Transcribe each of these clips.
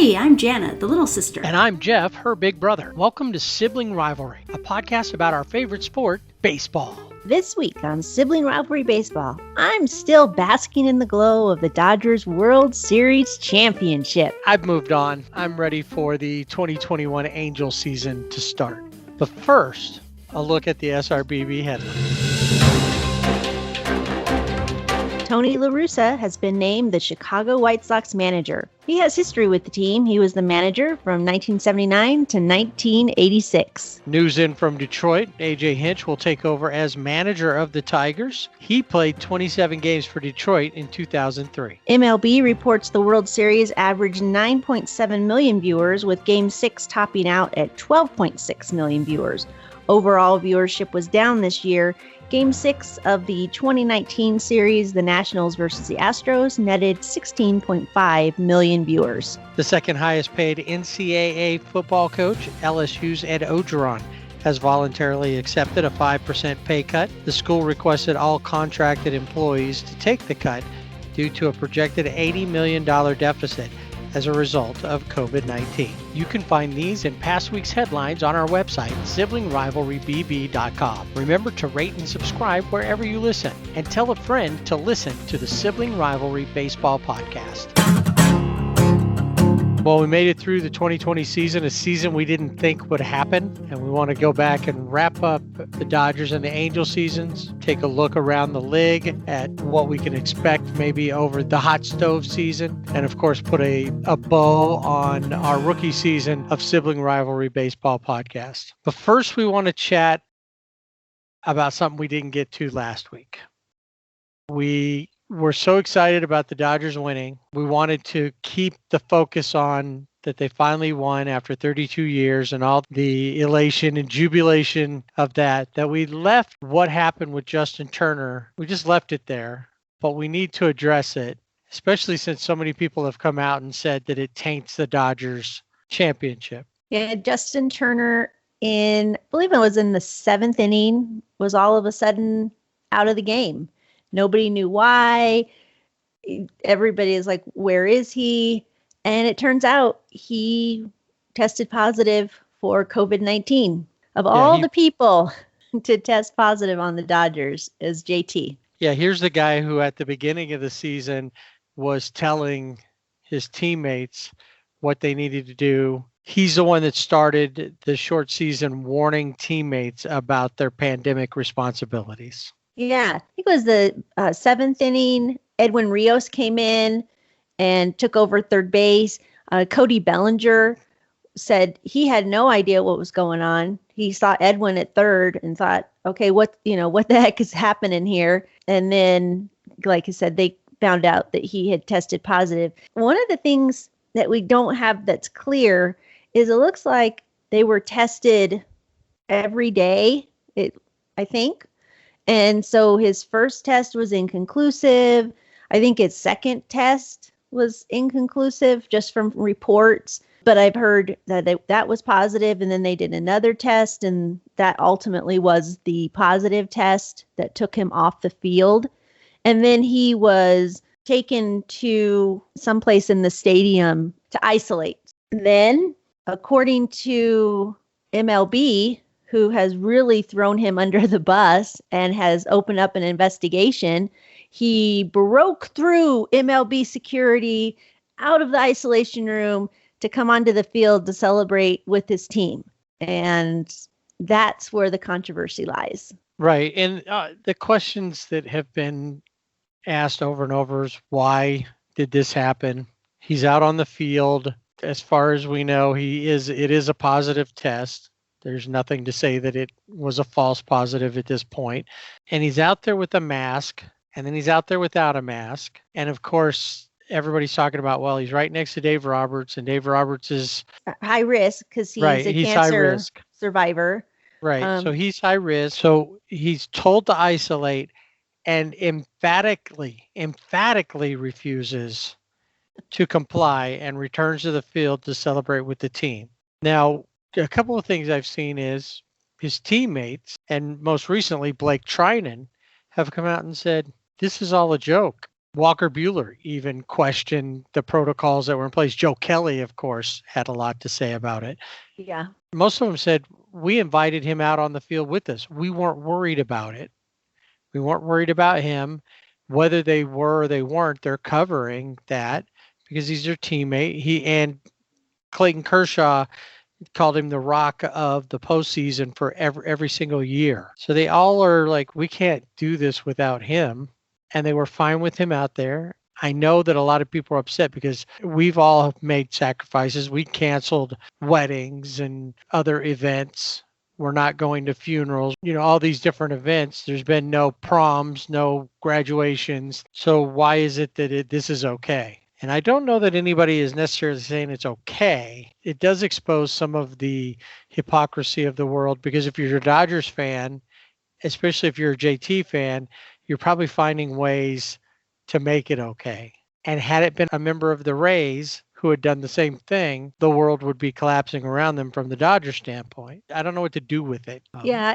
Hey, I'm Jana, the little sister. And I'm Jeff, her big brother. Welcome to Sibling Rivalry, a podcast about our favorite sport, baseball. This week on Sibling Rivalry Baseball, I'm still basking in the glow of the Dodgers World Series championship. I've moved on. I'm ready for the 2021 Angel season to start. But first, a look at the SRBB headlines. Tony La Russa has been named the Chicago White Sox manager. He has history with the team. He was the manager from 1979 to 1986. News in from Detroit, A.J. Hinch will take over as manager of the Tigers. He played 27 games for Detroit in 2003. MLB reports the World Series averaged 9.7 million viewers, with Game 6 topping out at 12.6 million viewers. Overall viewership was down this year. Game 6 of the 2019 series, the Nationals versus the Astros, netted 16.5 million viewers. The second highest paid NCAA football coach, LSU's Ed Orgeron, has voluntarily accepted a 5% pay cut. The school requested all contracted employees to take the cut due to a projected $80 million deficit as a result of COVID-19. You can find these and past week's headlines on our website, siblingrivalrybb.com. Remember to rate and subscribe wherever you listen, and tell a friend to listen to the Sibling Rivalry Baseball Podcast. Well, we made it through the 2020 season, a season we didn't think would happen, and we want to go back and wrap up the Dodgers and the Angel seasons, take a look around the league at what we can expect maybe over the hot stove season, and of course put a bow on our rookie season of Sibling Rivalry Baseball Podcast. But first, we want to chat about something we didn't get to last week. We're so excited about the Dodgers winning. We wanted to keep the focus on that they finally won after 32 years and all the elation and jubilation of that we left what happened with Justin Turner. We just left it there, but we need to address it, especially since so many people have come out and said that it taints the Dodgers championship. Yeah, Justin Turner I believe it was in the 7th inning, was all of a sudden out of the game. Nobody knew why. Everybody is like, where is he? And it turns out he tested positive for COVID-19. Of all the people to test positive on the Dodgers is JT. Yeah, here's the guy who at the beginning of the season was telling his teammates what they needed to do. He's the one that started the short season warning teammates about their pandemic responsibilities. Yeah, I think it was the 7th inning. Edwin Rios came in and took over third base. Cody Bellinger said he had no idea what was going on. He saw Edwin at third and thought, okay, what the heck is happening here? And then, like I said, they found out that he had tested positive. One of the things that we don't have that's clear is it looks like they were tested every day, I think. And so his first test was inconclusive. I think his second test was inconclusive just from reports. But I've heard that that was positive, and then they did another test, and that ultimately was the positive test that took him off the field. And then he was taken to someplace in the stadium to isolate. Then, according to MLB, who has really thrown him under the bus and has opened up an investigation, he broke through MLB security out of the isolation room to come onto the field to celebrate with his team. And that's where the controversy lies. Right. And the questions that have been asked over and over is, why did this happen? He's out on the field. As far as we know, it is a positive test. There's nothing to say that it was a false positive at this point. And he's out there with a mask, and then he's out there without a mask. And of course, everybody's talking about, well, he's right next to Dave Roberts, and Dave Roberts is high risk because he's a cancer survivor. Right. So he's high risk. So he's told to isolate and emphatically refuses to comply and returns to the field to celebrate with the team. Now, a couple of things I've seen is his teammates, and most recently Blake Trinan, have come out and said, this is all a joke. Walker Buehler even questioned the protocols that were in place. Joe Kelly, of course, had a lot to say about it. Yeah. Most of them said, we invited him out on the field with us. We weren't worried about it. We weren't worried about him. Whether they were or they weren't, they're covering that because he's their teammate. And Clayton Kershaw called him the rock of the postseason for every single year. So they all are like, we can't do this without him. And they were fine with him out there. I know that a lot of people are upset because we've all made sacrifices. We canceled weddings and other events. We're not going to funerals, all these different events. There's been no proms, no graduations. So why is it that this is okay? And I don't know that anybody is necessarily saying it's okay. It does expose some of the hypocrisy of the world because if you're a Dodgers fan, especially if you're a JT fan, you're probably finding ways to make it okay. And had it been a member of the Rays who had done the same thing, the world would be collapsing around them from the Dodger standpoint. I don't know what to do with it. Yeah,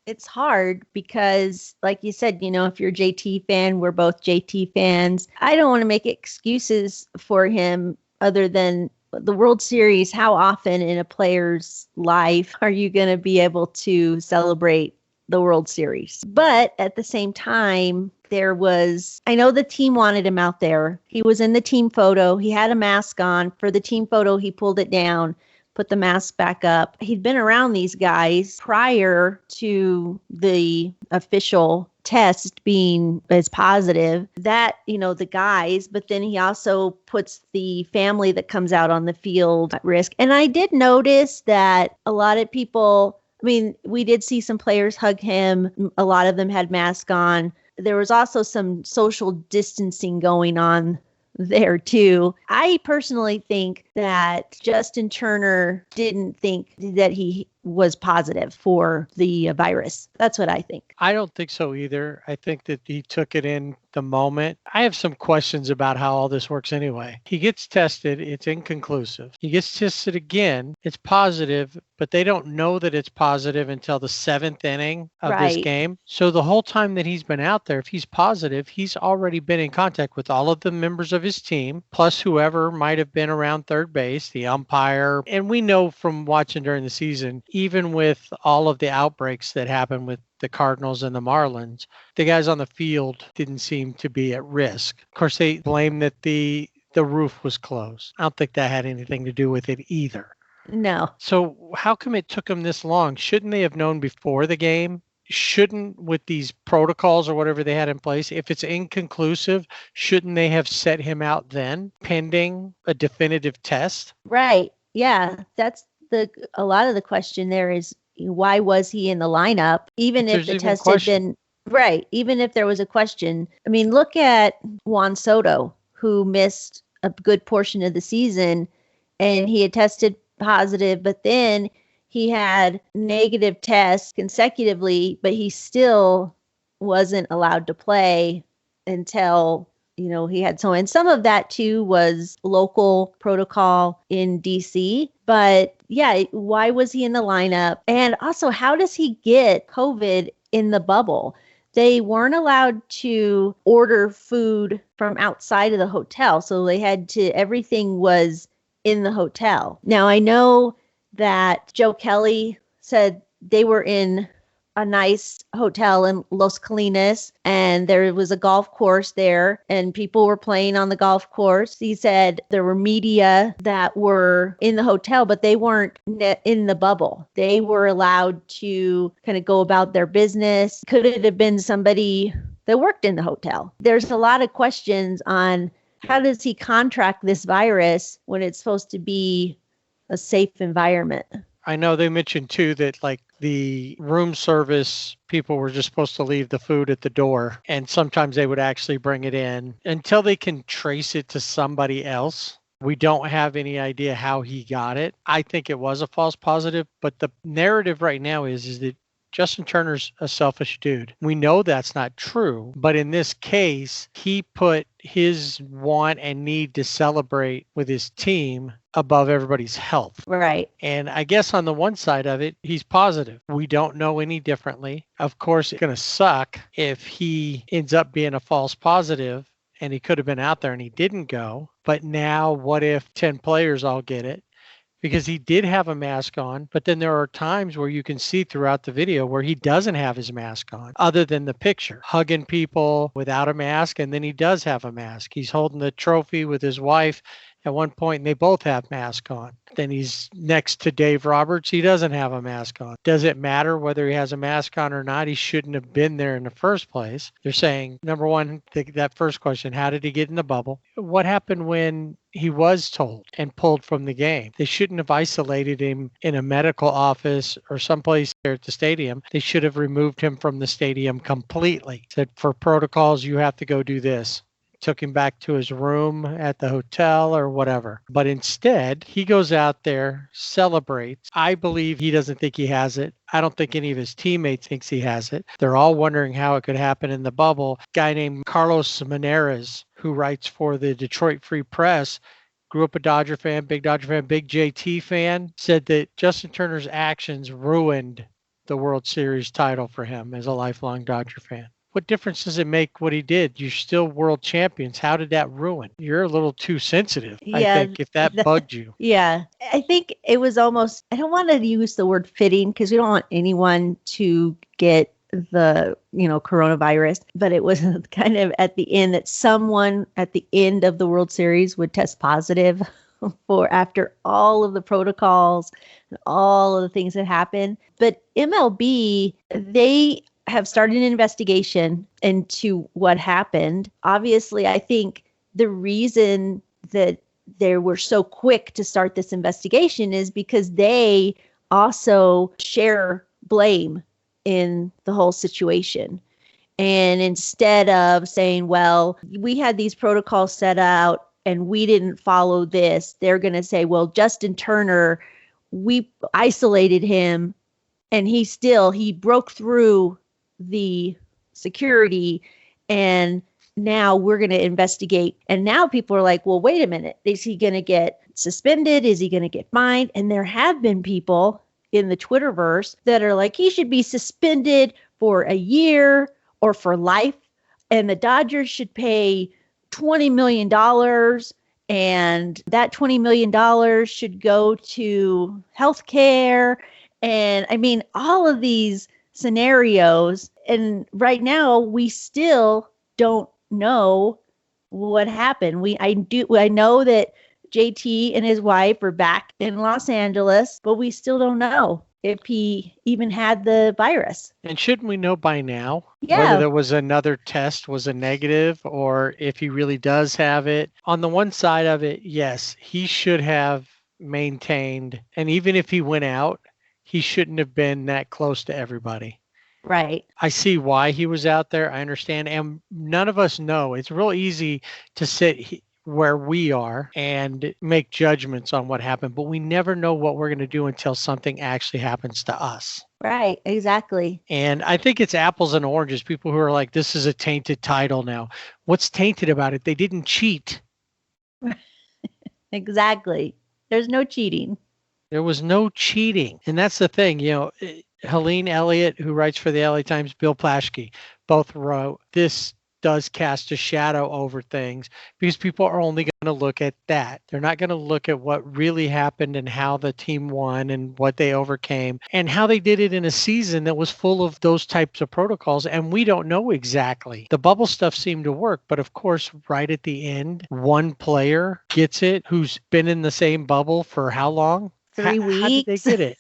it's hard because, like you said, if you're a JT fan, we're both JT fans. I don't want to make excuses for him other than the World Series. How often in a player's life are you going to be able to celebrate the World Series? But at the same time, I know the team wanted him out there. He was in the team photo. He had a mask on. For the team photo, he pulled it down, put the mask back up. He'd been around these guys prior to the official test being as positive that, the guys, but then he also puts the family that comes out on the field at risk. And I did notice that a lot of people, we did see some players hug him. A lot of them had masks on. There was also some social distancing going on there too. I personally think that Justin Turner didn't think that he was positive for the virus. That's what I think. I don't think so either. I think that he took it in the moment. I have some questions about how all this works anyway. He gets tested, it's inconclusive. He gets tested again, it's positive, but they don't know that it's positive until the 7th inning of this game. So the whole time that he's been out there, if he's positive, he's already been in contact with all of the members of his team, plus whoever might have been around third base, the umpire. And we know from watching during the season, even with all of the outbreaks that happened with the Cardinals and the Marlins, the guys on the field didn't seem to be at risk. Of course, they blame that the roof was closed. I don't think that had anything to do with it either. No. So how come it took them this long? Shouldn't they have known before the game? Shouldn't, with these protocols or whatever they had in place, if it's inconclusive, shouldn't they have set him out then, pending a definitive test? Right. Yeah. That's a lot of the question there is, why was he in the lineup? Even if the test had been right, even if there was a question. Look at Juan Soto, who missed a good portion of the season and he had tested positive, but then he had negative tests consecutively, but he still wasn't allowed to play until he had so, and some of that too was local protocol in DC. But yeah, why was he in the lineup? And also, how does he get COVID in the bubble? They weren't allowed to order food from outside of the hotel. So everything was in the hotel. Now, I know that Joe Kelly said they were in a nice hotel in Los Colinas and there was a golf course there and people were playing on the golf course. He said there were media that were in the hotel, but they weren't in the bubble. They were allowed to kind of go about their business. Could it have been somebody that worked in the hotel? There's a lot of questions on how does he contract this virus when it's supposed to be a safe environment? I know they mentioned too that the room service people were just supposed to leave the food at the door, and sometimes they would actually bring it in. Until they can trace it to somebody else, we don't have any idea how he got it. I think it was a false positive, but the narrative right now is that Justin Turner's a selfish dude. We know that's not true, but in this case, he put his want and need to celebrate with his team above everybody's health. Right. And I guess on the one side of it, he's positive. We don't know any differently. Of course, it's going to suck if he ends up being a false positive and he could have been out there and he didn't go. But now what if 10 players all get it? Because he did have a mask on, but then there are times where you can see throughout the video where he doesn't have his mask on, other than the picture, hugging people without a mask, and then he does have a mask. He's holding the trophy with his wife at one point, and they both have masks on. Then he's next to Dave Roberts. He doesn't have a mask on. Does it matter whether he has a mask on or not? He shouldn't have been there in the first place. They're saying, number one, that first question, how did he get in the bubble? What happened when he was told and pulled from the game? They shouldn't have isolated him in a medical office or someplace there at the stadium. They should have removed him from the stadium completely. Said, for protocols, you have to go do this. Took him back to his room at the hotel or whatever. But instead, he goes out there, celebrates. I believe he doesn't think he has it. I don't think any of his teammates thinks he has it. They're all wondering how it could happen in the bubble. A guy named Carlos Meneres, who writes for the Detroit Free Press, grew up a Dodger fan, big JT fan, said that Justin Turner's actions ruined the World Series title for him as a lifelong Dodger fan. What difference does it make what he did? You're still world champions. How did that ruin? You're a little too sensitive, I think, if that bugged you. Yeah. I think it was almost, I don't want to use the word fitting because we don't want anyone to get the, coronavirus, but it was kind of at the end that someone at the end of the World Series would test positive for after all of the protocols and all of the things that happened. But MLB, they have started an investigation into what happened. Obviously, I think the reason that they were so quick to start this investigation is because they also share blame in the whole situation. And instead of saying, well, we had these protocols set out and we didn't follow this, they're going to say, well, Justin Turner, we isolated him and he broke through the security and now we're going to investigate. And now people are like, well, wait a minute. Is he going to get suspended? Is he going to get fined? And there have been people in the Twitterverse that are like, he should be suspended for a year or for life. And the Dodgers should pay $20 million. And that $20 million should go to healthcare. And I mean, all of these scenarios. And right now we still don't know what happened. I know that JT and his wife are back in Los Angeles, but we still don't know if he even had the virus. And shouldn't we know by now whether there was another test was a negative or if he really does have it? On the one side of it, yes, he should have maintained. And even if he went out, he shouldn't have been that close to everybody. Right. I see why he was out there. I understand. And none of us know. It's real easy to sit where we are and make judgments on what happened, but we never know what we're going to do until something actually happens to us. Right. Exactly. And I think it's apples and oranges. People who are like, this is a tainted title now. What's tainted about it? They didn't cheat. Exactly. There's no cheating. There was no cheating. And that's the thing, Helene Elliott, who writes for the LA Times, Bill Plaschke, both wrote, this does cast a shadow over things because people are only going to look at that. They're not going to look at what really happened and how the team won and what they overcame and how they did it in a season that was full of those types of protocols. And we don't know exactly. The bubble stuff seemed to work, but of course, right at the end, one player gets it who's been in the same bubble for how long? 3 weeks. How did they get it?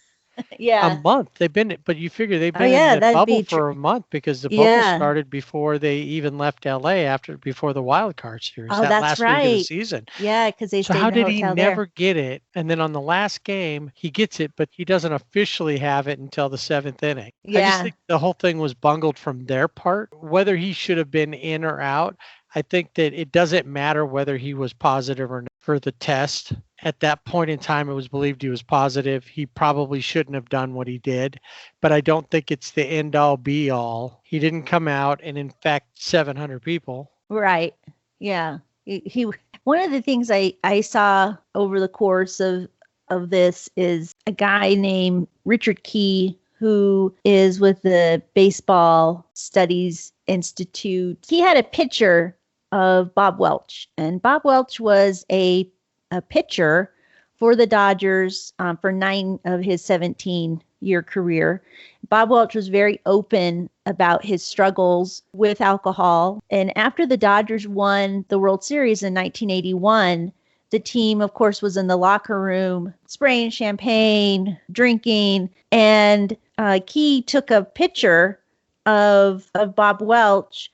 Yeah. A month. But you figure they've been in the bubble for a month because the bubble started before they even left LA before the wild card series. Oh, that that's last right. week of the season. Yeah, because they stayed So how in the did he hotel never there. get it? And then on the last game, he gets it, but he doesn't officially have it until the 7th inning. Yeah. I just think the whole thing was bungled from their part. Whether he should have been in or out, I think that it doesn't matter whether he was positive or not for the test. At that point in time, it was believed he was positive. He probably shouldn't have done what he did, but I don't think it's the end all be all. He didn't come out and infect 700 people. Right. Yeah. He one of the things I saw over the course of this is a guy named Richard Key, who is with the Baseball Studies Institute. He had a picture of Bob Welch. And Bob Welch was a pitcher for the Dodgers for 9 of his 17-year career. Bob Welch was very open about his struggles with alcohol. And after the Dodgers won the World Series in 1981, the team, of course, was in the locker room spraying champagne, drinking, and Key took a picture of Bob Welch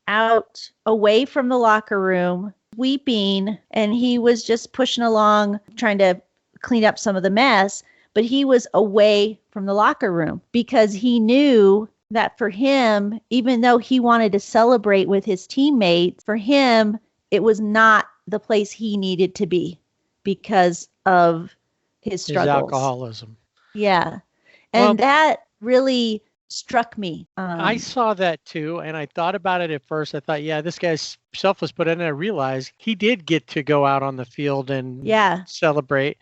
out away from the locker room, weeping, and he was just pushing along, trying to clean up some of the mess, but he was away from the locker room because he knew that for him, even though he wanted to celebrate with his teammates, for him, it was not the place he needed to be because of his struggles. His alcoholism. Yeah. And that really struck me. I saw that too, and I thought about it at first. I thought, yeah, this guy's selfless, but then I realized he did get to go out on the field and celebrate.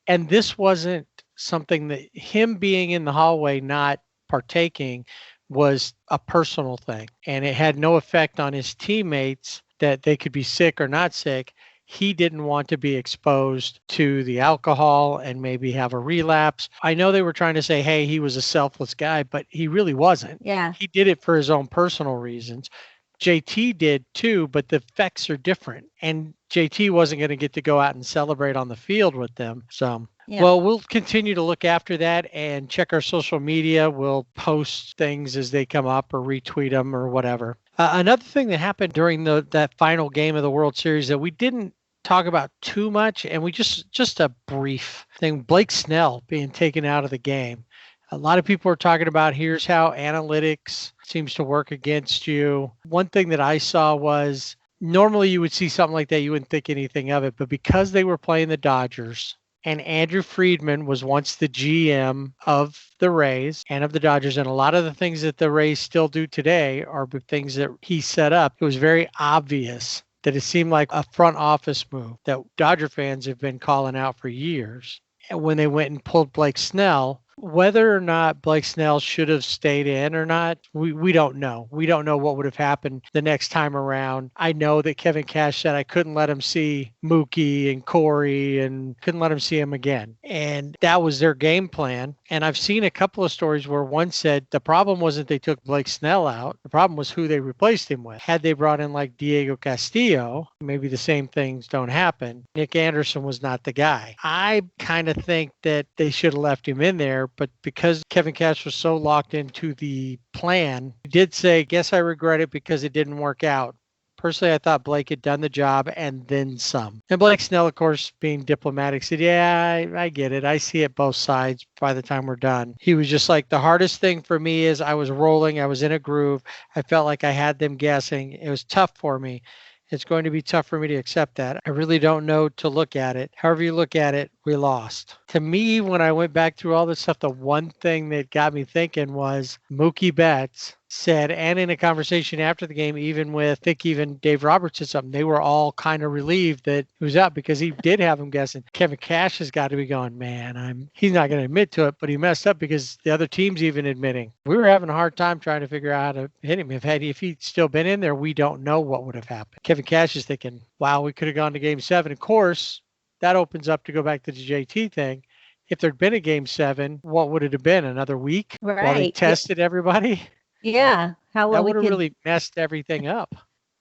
And this wasn't something that him being in the hallway not partaking was a personal thing, and it had no effect on his teammates that they could be sick or not sick. He didn't want to be exposed to the alcohol and maybe have a relapse. I know they were trying to say, hey, he was a selfless guy, but he really wasn't. Yeah. He did it for his own personal reasons. JT did too, but the effects are different. And JT wasn't going to get to go out and celebrate on the field with them. So, well, we'll continue to look after that and check our social media. We'll post things as they come up or retweet them or whatever. Another thing that happened during that final game of the World Series that we didn't talk about too much, and we just a brief thing, Blake Snell being taken out of the game. A lot of people are talking about here's how analytics seems to work against you. One thing that I saw was normally you would see something like that, you wouldn't think anything of it, but because they were playing the Dodgers and Andrew Friedman was once the GM of the Rays and of the Dodgers, and a lot of the things that the Rays still do today are things that he set up, it was very obvious that it seemed like a front office move that Dodger fans have been calling out for years. And when they went and pulled Blake Snell, whether or not Blake Snell should have stayed in or not, we don't know. We don't know what would have happened the next time around. I know that Kevin Cash said I couldn't let him see Mookie and Corey and couldn't let him see him again. And that was their game plan. And I've seen a couple of stories where one said the problem wasn't they took Blake Snell out. The problem was who they replaced him with. Had they brought in like Diego Castillo, maybe the same things don't happen. Nick Anderson was not the guy. I kind of think that they should have left him in there. But because Kevin Cash was so locked into the plan, he did say, guess I regret it because it didn't work out. Personally, I thought Blake had done the job and then some. And Blake Snell, of course, being diplomatic, said, yeah, I get it. I see it both sides by the time we're done. He was just like, the hardest thing for me is I was rolling. I was in a groove. I felt like I had them guessing. It was tough for me. It's going to be tough for me to accept that. I really don't know to look at it. However you look at it, we lost. To me, when I went back through all this stuff, the one thing that got me thinking was Mookie Betts said, and in a conversation after the game, even with, I think even Dave Roberts said something, they were all kind of relieved that he was out because he did have him guessing. Kevin Cash has got to be going, man, he's not going to admit to it, but he messed up because the other team's even admitting. We were having a hard time trying to figure out how to hit him. If he'd still been in there, we don't know what would have happened. Kevin Cash is thinking, wow, we could have gone to game 7. Of course, that opens up to go back to the JT thing. If there'd been a game 7, what would it have been? Another week? Right. While they tested everybody? Yeah. How well that would have really messed everything up.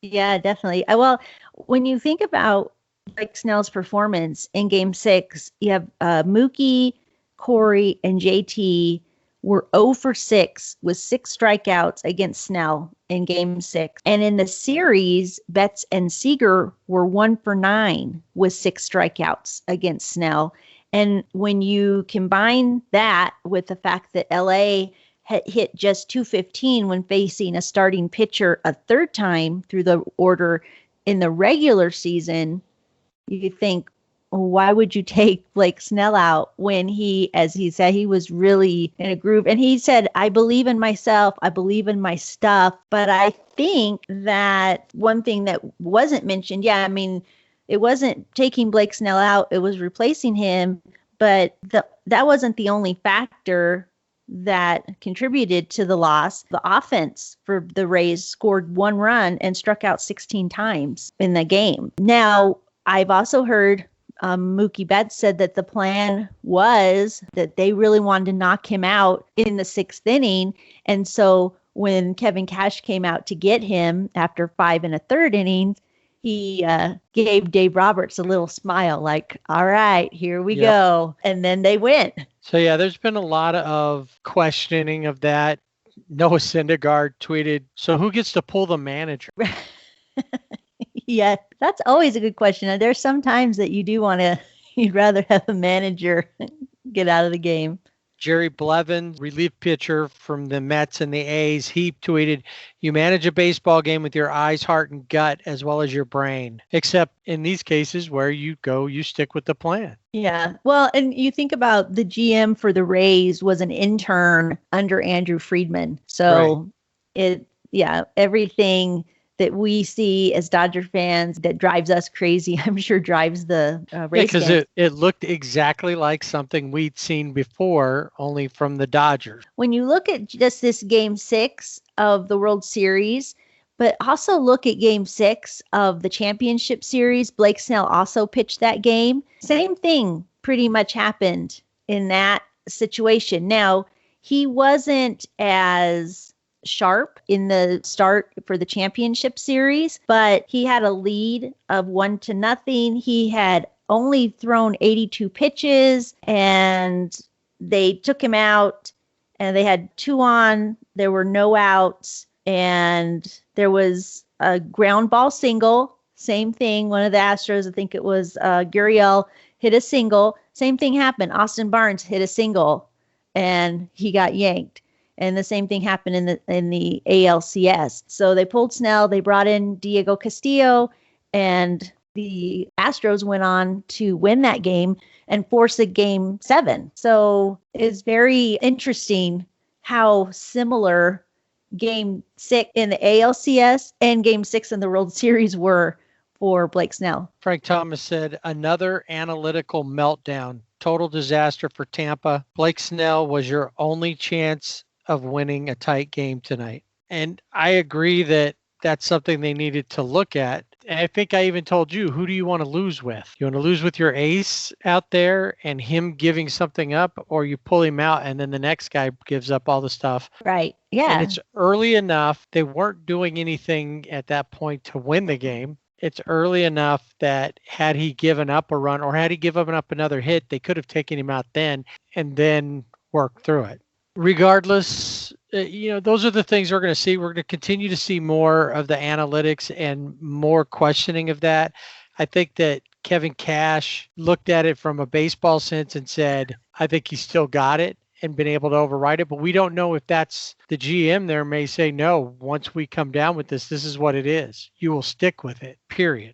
Yeah, definitely. Well, when you think about Blake Snell's performance in game 6, you have Mookie, Corey, and JT were 0 for 6 with 6 strikeouts against Snell in game 6. And in the series, Betts and Seager were 1 for 9 with 6 strikeouts against Snell. And when you combine that with the fact that LA had hit just 215 when facing a starting pitcher a third time through the order in the regular season, you think, why would you take Blake Snell out when he, as he said, he was really in a groove? And he said, I believe in myself. I believe in my stuff. But I think that one thing that wasn't mentioned, it wasn't taking Blake Snell out. It was replacing him. But that wasn't the only factor that contributed to the loss. The offense for the Rays scored 1 run and struck out 16 times in the game. Now, I've also heard Mookie Betts said that the plan was that they really wanted to knock him out in the 6th inning. And so when Kevin Cash came out to get him after 5 1/3 innings, he gave Dave Roberts a little smile like, all right, here we go. And then they went. So, yeah, there's been a lot of questioning of that. Noah Syndergaard tweeted, so who gets to pull the manager? Yeah, that's always a good question. There's some times that you'd rather have a manager get out of the game. Jerry Blevins, relief pitcher from the Mets and the A's, he tweeted, you manage a baseball game with your eyes, heart, and gut as well as your brain, except in these cases where you stick with the plan. Yeah. Well, and you think about the GM for the Rays was an intern under Andrew Friedman. So everything that we see as Dodger fans that drives us crazy, I'm sure drives the Rays fans. Because it looked exactly like something we'd seen before, only from the Dodgers. When you look at just this Game 6 of the World Series, but also look at Game 6 of the Championship Series, Blake Snell also pitched that game. Same thing pretty much happened in that situation. Now, he wasn't as sharp in the start for the Championship Series, but he had a lead of 1-0. He had only thrown 82 pitches and they took him out and they had 2 on. There were no outs and there was a ground ball single. Same thing. One of the Astros, I think it was Gurriel, hit a single. Same thing happened. Austin Barnes hit a single and he got yanked. And the same thing happened in the ALCS. So they pulled Snell, they brought in Diego Castillo, and the Astros went on to win that game and force a Game 7. So it's very interesting how similar Game 6 in the ALCS and Game 6 in the World Series were for Blake Snell. Frank Thomas said, another analytical meltdown. Total disaster for Tampa. Blake Snell was your only chance of winning a tight game tonight. And I agree that that's something they needed to look at. And I think I even told you, who do you want to lose with? You want to lose with your ace out there and him giving something up, or you pull him out and then the next guy gives up all the stuff. Right. Yeah. And it's early enough. They weren't doing anything at that point to win the game. It's early enough that had he given up a run or had he given up another hit, they could have taken him out then and then worked through it. Regardless, those are the things we're going to see. We're going to continue to see more of the analytics and more questioning of that. I think that Kevin Cash looked at it from a baseball sense and said, I think he still got it and been able to override it. But we don't know if that's the GM there may say, no, once we come down with this is what it is. You will stick with it, period.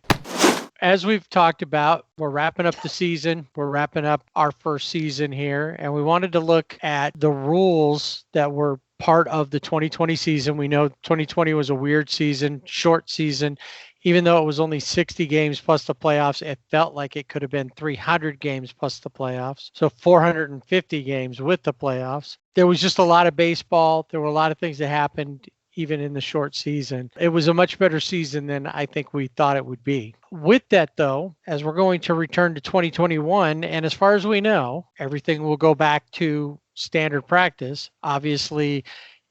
As we've talked about, we're wrapping up the season. We're wrapping up our first season here. And we wanted to look at the rules that were part of the 2020 season. We know 2020 was a weird season, short season. Even though it was only 60 games plus the playoffs, it felt like it could have been 300 games plus the playoffs. So 450 games with the playoffs. There was just a lot of baseball. There were a lot of things that happened even in the short season. It was a much better season than I think we thought it would be. With that, though, as we're going to return to 2021, and as far as we know, everything will go back to standard practice. Obviously,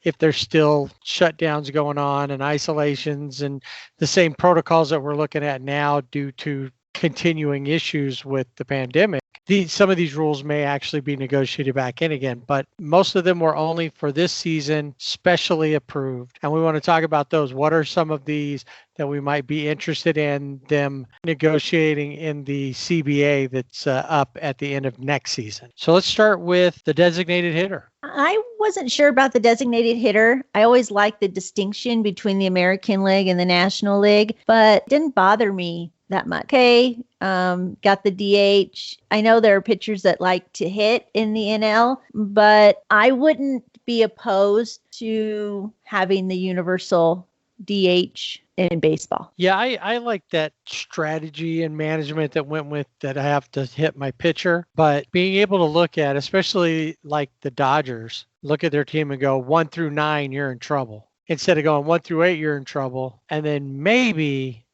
if there's still shutdowns going on and isolations and the same protocols that we're looking at now due to continuing issues with the pandemic, some of these rules may actually be negotiated back in again, but most of them were only for this season, specially approved. And we want to talk about those. What are some of these that we might be interested in them negotiating in the CBA that's up at the end of next season? So let's start with the designated hitter. I wasn't sure about the designated hitter. I always liked the distinction between the American League and the National League, but it didn't bother me that much. Okay, got the DH. I know there are pitchers that like to hit in the NL, but I wouldn't be opposed to having the universal DH in baseball. Yeah, I like that strategy and management that went with that. I have to hit my pitcher, but being able to look at, especially like the Dodgers, look at their team and go 1 through 9, you're in trouble. Instead of going 1 through 8, you're in trouble. And then maybe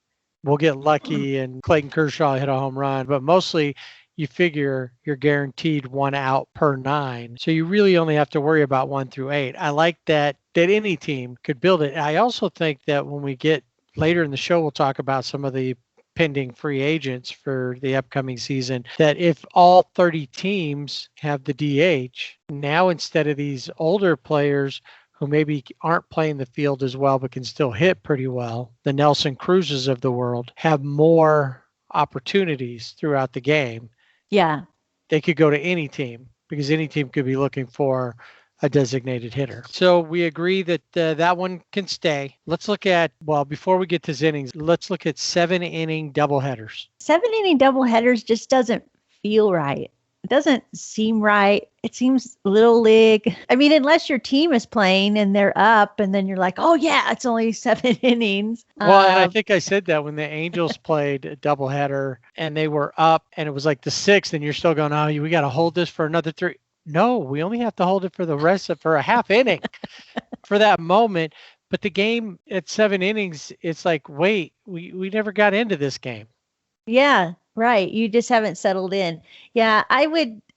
we'll get lucky and Clayton Kershaw hit a home run, but mostly you figure you're guaranteed 1 out per 9. So you really only have to worry about 1 through 8. I like that any team could build it. I also think that when we get later in the show, we'll talk about some of the pending free agents for the upcoming season, that if all 30 teams have the DH, now instead of these older players who maybe aren't playing the field as well but can still hit pretty well, the Nelson Cruzes of the world, have more opportunities throughout the game. Yeah. They could go to any team because any team could be looking for a designated hitter. So we agree that that one can stay. Let's look at, well, before we get to innings, let's look at 7-inning doubleheaders. 7-inning doubleheaders just doesn't feel right. It doesn't seem right. It seems little league. I mean, unless your team is playing and they're up and then you're like, oh yeah, it's only 7 innings. Well, and I think I said that when the Angels played a doubleheader and they were up and it was like the 6th and you're still going, oh, we got to hold this for another 3. No, we only have to hold it for a half inning for that moment. But the game at 7 innings, it's like, wait, we never got into this game. Yeah, right. You just haven't settled in. Yeah, I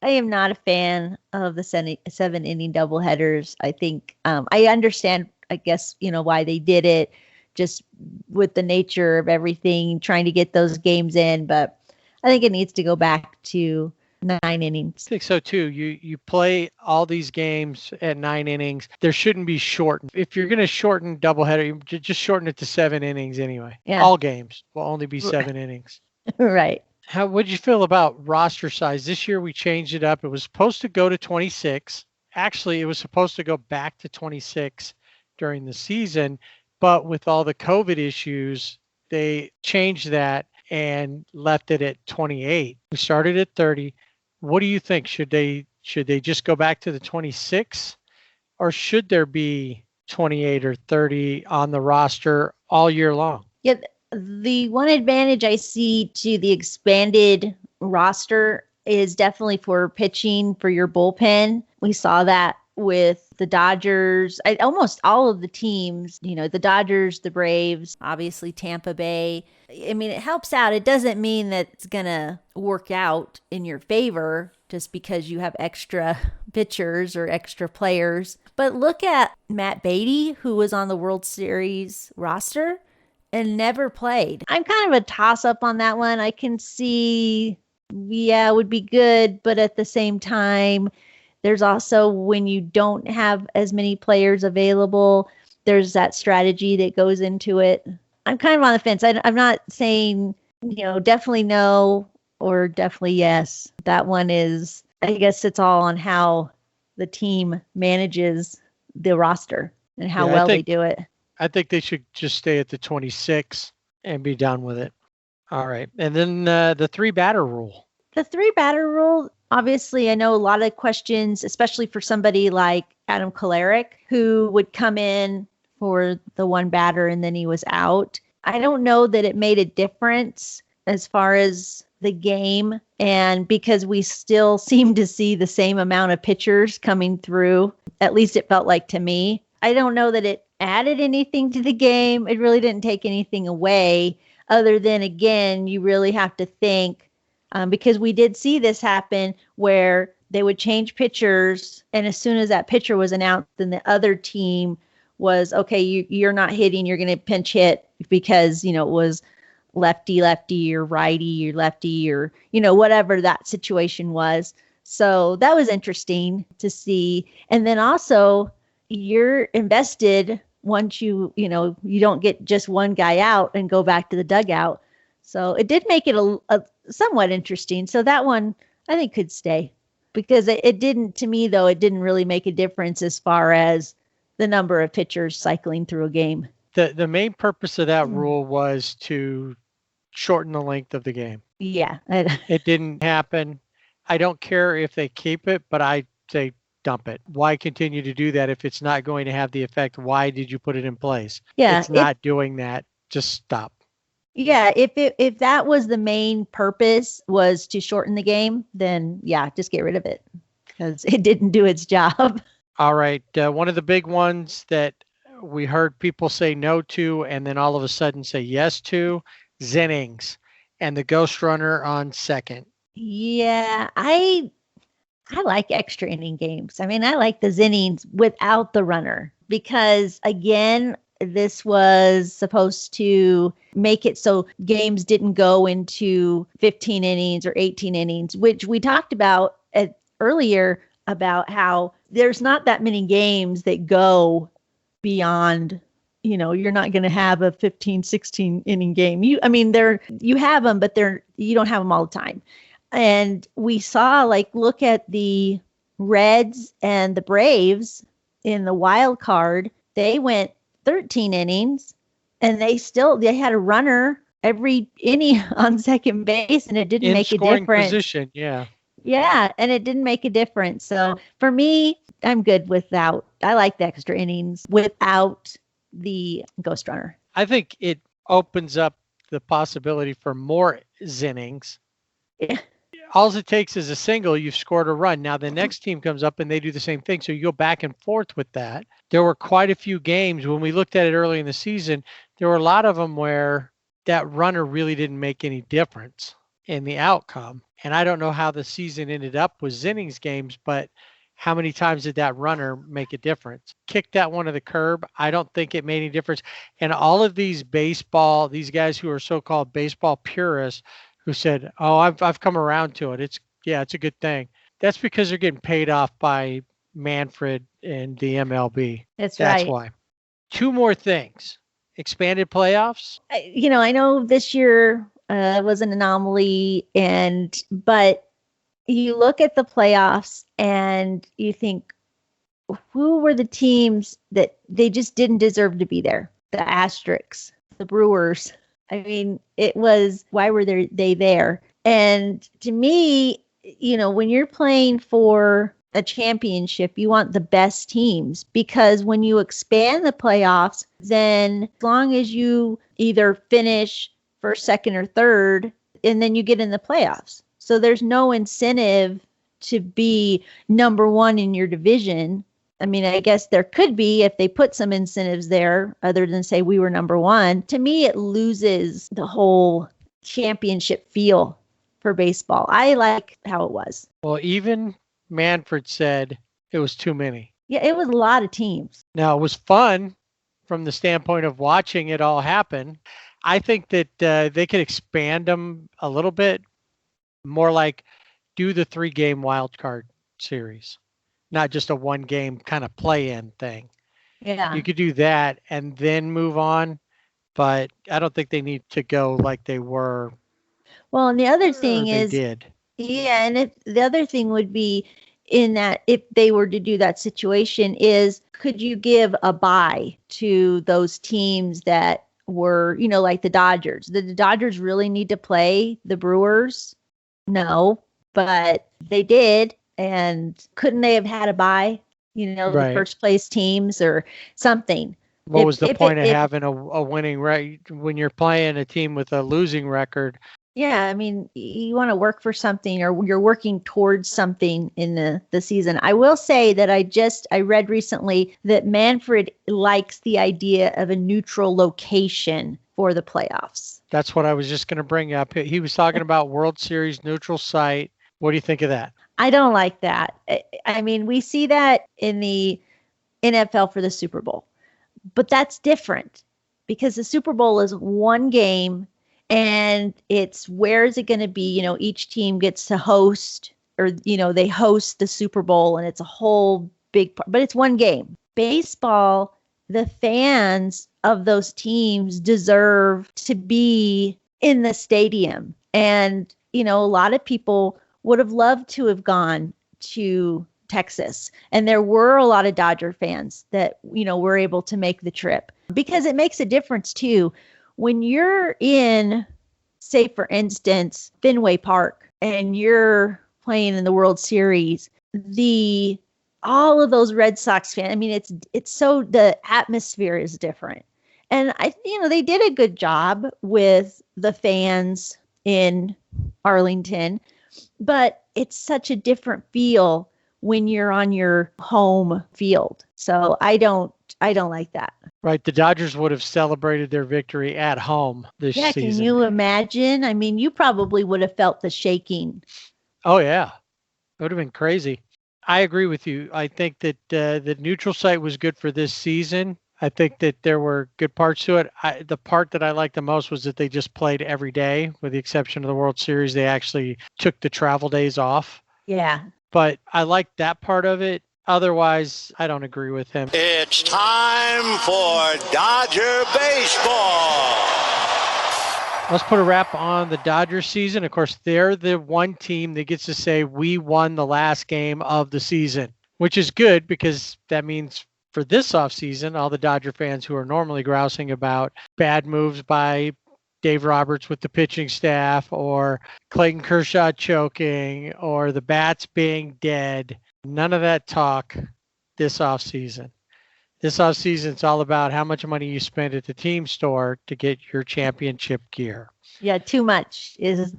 am not a fan of the 7-inning doubleheaders. I think I understand, I guess, why they did it, just with the nature of everything, trying to get those games in. But I think it needs to go back to 9 innings. I think so too. You play all these games at 9 innings. There shouldn't be shortened. If you're going to shorten doubleheader, you just shorten it to 7 innings anyway. Yeah. All games will only be 7 innings. Right. What did you feel about roster size? This year we changed it up. It was supposed to go to 26. Actually, it was supposed to go back to 26 during the season, but with all the COVID issues, they changed that and left it at 28. We started at 30. What do you think? Should they just go back to the 26, or should there be 28 or 30 on the roster all year long? Yeah, the one advantage I see to the expanded roster is definitely for pitching for your bullpen. We saw that with the Dodgers, almost all of the teams, the Dodgers, the Braves, obviously Tampa Bay. I mean, it helps out. It doesn't mean that it's going to work out in your favor just because you have extra pitchers or extra players. But look at Matt Beatty, who was on the World Series roster and never played. I'm kind of a toss-up on that one. I can see, it would be good, but at the same time, there's also, when you don't have as many players available, there's that strategy that goes into it. I'm kind of on the fence. I'm not saying, definitely no or definitely yes. That one is, I guess it's all on how the team manages the roster and how well they do it. I think they should just stay at the 26 and be done with it. All right. And then the 3-batter rule. The 3-batter rule, obviously, I know a lot of questions, especially for somebody like Adam Kolarek, who would come in for the 1 batter and then he was out. I don't know that it made a difference as far as the game, and because we still seem to see the same amount of pitchers coming through, at least it felt like to me. I don't know that it added anything to the game. It really didn't take anything away, other than, again, you really have to think, because we did see this happen where they would change pitchers, and as soon as that pitcher was announced, then the other team was, okay, you're not hitting, you're going to pinch hit because, it was lefty or righty or lefty or, whatever that situation was. So that was interesting to see. And then also you're invested once you don't get just one guy out and go back to the dugout. So it did make it a somewhat interesting. So that one I think could stay, because it didn't, to me though, it didn't really make a difference as far as the number of pitchers cycling through a game. The main purpose of that rule was to shorten the length of the game. Yeah. It didn't happen. I don't care if they keep it, but I say dump it. Why continue to do that if it's not going to have the effect? Why did you put it in place? Yeah, it's not doing that. Just stop. Yeah, if that was the main purpose, was to shorten the game, then yeah, just get rid of it because it didn't do its job. All right. One of the big ones that we heard people say no to and then all of a sudden say yes to, Zennings and the Ghost Runner on second. Yeah, I like extra inning games. I mean, I like the innings without the runner because, again, this was supposed to make it so games didn't go into 15 innings or 18 innings, which we talked about earlier about how there's not that many games that go beyond, you're not going to have a 15, 16 inning game. You have them, but you don't have them all the time. And we saw, look at the Reds and the Braves in the wild card. They went 13 innings and they had a runner every inning on second base, and it didn't make a difference. Position, yeah. Yeah, and it didn't make a difference. So for me, I'm good without. I like the extra innings without the Ghost Runner. I think it opens up the possibility for more innings. Yeah. All it takes is a single, you've scored a run. Now the next team comes up and they do the same thing. So you go back and forth with that. There were quite a few games when we looked at it early in the season. There were a lot of them where that runner really didn't make any difference in the outcome. And I don't know how the season ended up with innings games, but how many times did that runner make a difference? Kick that one to the curb. I don't think it made any difference. And all of these guys who are so-called baseball purists who said, "Oh, I've come around to it. It's a good thing." That's because they're getting paid off by Manfred and the MLB. That's right. That's why. Two more things. Expanded playoffs. I know this year was an anomaly, but you look at the playoffs and you think, who were the teams that they just didn't deserve to be there? The Asterisks, the Brewers. I mean, it was, why were they there? And to me, when you're playing for a championship, you want the best teams, because when you expand the playoffs, then as long as you either finish first, second, or third, and then you get in the playoffs. So there's no incentive to be number one in your division. I mean, I guess there could be if they put some incentives there other than say we were number one. To me, it loses the whole championship feel for baseball. I like how it was. Well, even Manfred said it was too many. Yeah, it was a lot of teams. Now, it was fun from the standpoint of watching it all happen. I think that they could expand them a little bit more, like do the 3-game wild card series. Not just a 1-game kind of play-in thing. Yeah. You could do that and then move on, but I don't think they need to go like they were. Well, and the other thing is, did. Yeah, and the other thing would be in that if they were to do that situation is, could you give a bye to those teams that were, like the Dodgers? The Dodgers really need to play the Brewers? No, but they did. And couldn't they have had a bye, right. The first place teams or something? What was the point of having a winning record when you're playing a team with a losing record? Yeah, I mean, you want to work for something, or you're working towards something in the season. I will say that I read recently that Manfred likes the idea of a neutral location for the playoffs. That's what I was just going to bring up. He was talking about World Series neutral site. What do you think of that? I don't like that. I mean, we see that in the NFL for the Super Bowl, but that's different because the Super Bowl is one game and it's where is it going to be? Each team gets to host, or, they host the Super Bowl, and it's a whole big part, but it's one game. Baseball, the fans of those teams deserve to be in the stadium. And, a lot of people would have loved to have gone to Texas. And there were a lot of Dodger fans that, were able to make the trip, because it makes a difference too. When you're in, say, for instance, Fenway Park, and you're playing in the World Series, the all of those Red Sox fans. I mean, it's so the atmosphere is different. And they did a good job with the fans in Arlington, but it's such a different feel when you're on your home field. So I don't like that. Right. The Dodgers would have celebrated their victory at home this Yeah, season. can you imagine? I mean, you probably would have felt the shaking. Oh, yeah. It would have been crazy. I agree with you. I think that the neutral site was good for this season. I think that there were good parts to it. The part that I liked the most was that they just played every day, with the exception of the World Series. They actually took the travel days off. Yeah. But I liked that part of it. Otherwise, I don't agree with him. It's time for Dodger baseball. Let's put a wrap on the Dodgers season. Of course, they're the one team that gets to say we won the last game of the season, which is good because that means for this offseason, all the Dodger fans who are normally grousing about bad moves by Dave Roberts with the pitching staff or Clayton Kershaw choking or the bats being dead, none of that talk this offseason. This offseason, it's all about how much money you spend at the team store to get your championship gear. Yeah, too much is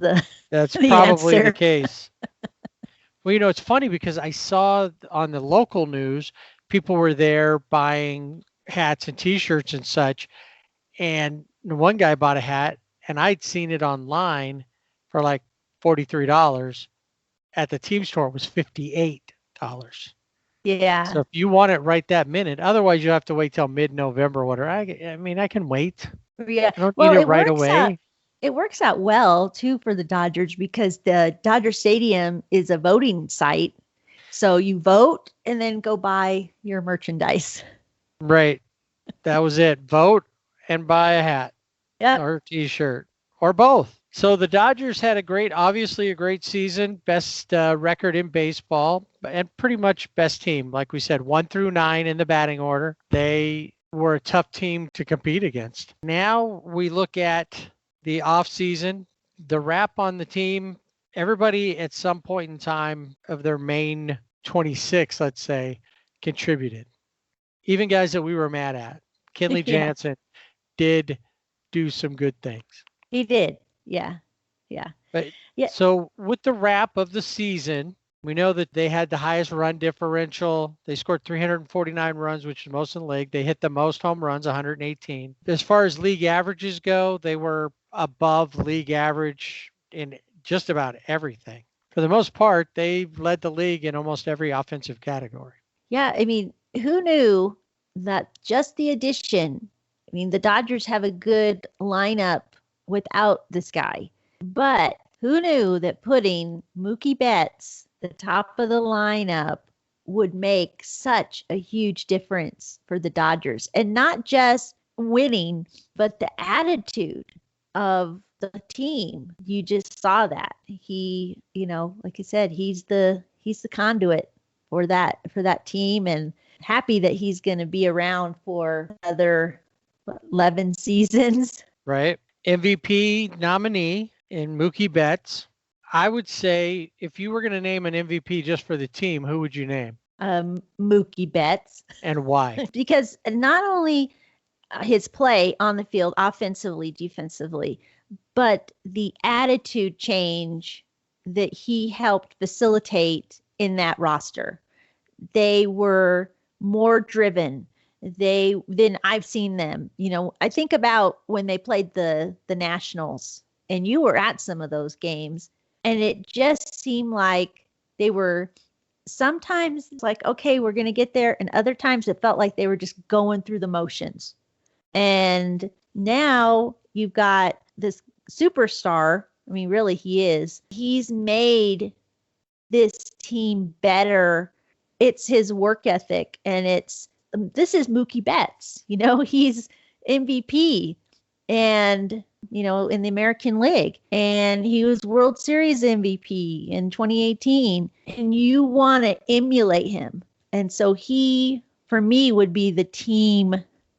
That's the probably answer. the case. Well, it's funny because I saw on the local news, people were there buying hats and T-shirts and such. And one guy bought a hat, and I'd seen it online for like $43. At the team store, it was $58. Yeah. So if you want it right that minute, otherwise you have to wait till mid-November or whatever. I mean, I can wait. Yeah. I don't need it right away. It works out well too for the Dodgers because the Dodger Stadium is a voting site. So you vote and then go buy your merchandise. Right. That was it. Vote and buy a hat. Yeah. Or a T-shirt or both. So the Dodgers had obviously a great season, best record in baseball, and pretty much best team. Like we said, 1 through 9 in the batting order. They were a tough team to compete against. Now we look at the offseason, the wrap on the team. Everybody at some point in time of their main 26, let's say, contributed. Even guys that we were mad at. Kenley Jansen did do some good things. He did. Yeah. But Yeah. So with the wrap of the season, we know that they had the highest run differential. They scored 349 runs, which is most in the league. They hit the most home runs, 118. As far as league averages go, they were above league average in just about everything. For the most part, they led the league in almost every offensive category. Yeah. I mean, who knew that just the addition, I mean, the Dodgers have a good lineup without this guy, but who knew that putting Mookie Betts the top of the lineup would make such a huge difference for the Dodgers, and not just winning, but the attitude of the team. You just saw that he, like I said, he's the conduit for that team, and happy that he's going to be around for another 11 seasons. Right. MVP nominee in Mookie Betts. I would say if you were going to name an MVP just for the team, who would you name? Mookie Betts. And why? Because not only his play on the field, offensively, defensively, but the attitude change that he helped facilitate in that roster. They were more driven than I've seen them. I think about when they played the Nationals, and you were at some of those games, and it just seemed like they were sometimes like, okay, we're going to get there. And other times it felt like they were just going through the motions. And now you've got this superstar. I mean, really, he's made this team better. It's his work ethic, and this is Mookie Betts. He's MVP and, in the American League, and he was World Series MVP in 2018, and you want to emulate him. And so he, for me, would be the team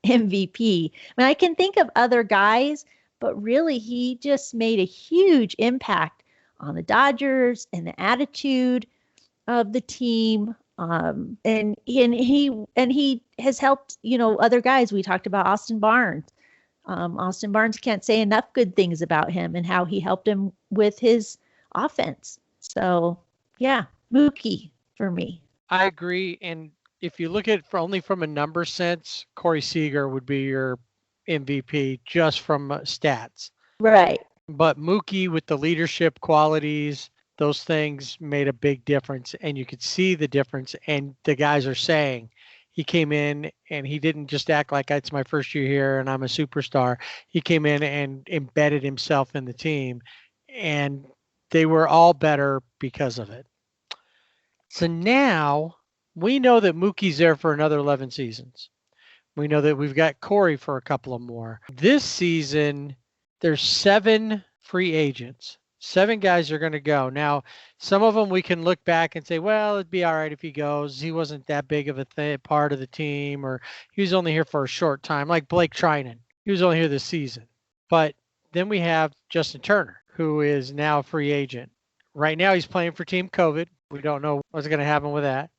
MVP. I mean, I can think of other guys, but really he just made a huge impact on the Dodgers and the attitude of the team And he has helped, other guys. We talked about Austin Barnes. Austin Barnes can't say enough good things about him and how he helped him with his offense. So yeah, Mookie for me. I agree. And if you look at it only from a number sense, Corey Seager would be your MVP just from stats. Right. But Mookie, with the leadership qualities, those things made a big difference. And you could see the difference. And the guys are saying he came in and he didn't just act like it's my first year here and I'm a superstar. He came in and embedded himself in the team. And they were all better because of it. So now we know that Mookie's there for another 11 seasons. We know that we've got Corey for a couple of more. This season, there's 7 free agents. 7 guys are going to go. Now, some of them we can look back and say, well, it'd be all right if he goes. He wasn't that big of a part of the team, or he was only here for a short time, like Blake Trinan. He was only here this season. But then we have Justin Turner, who is now a free agent. Right now, he's playing for Team COVID. We don't know what's going to happen with that.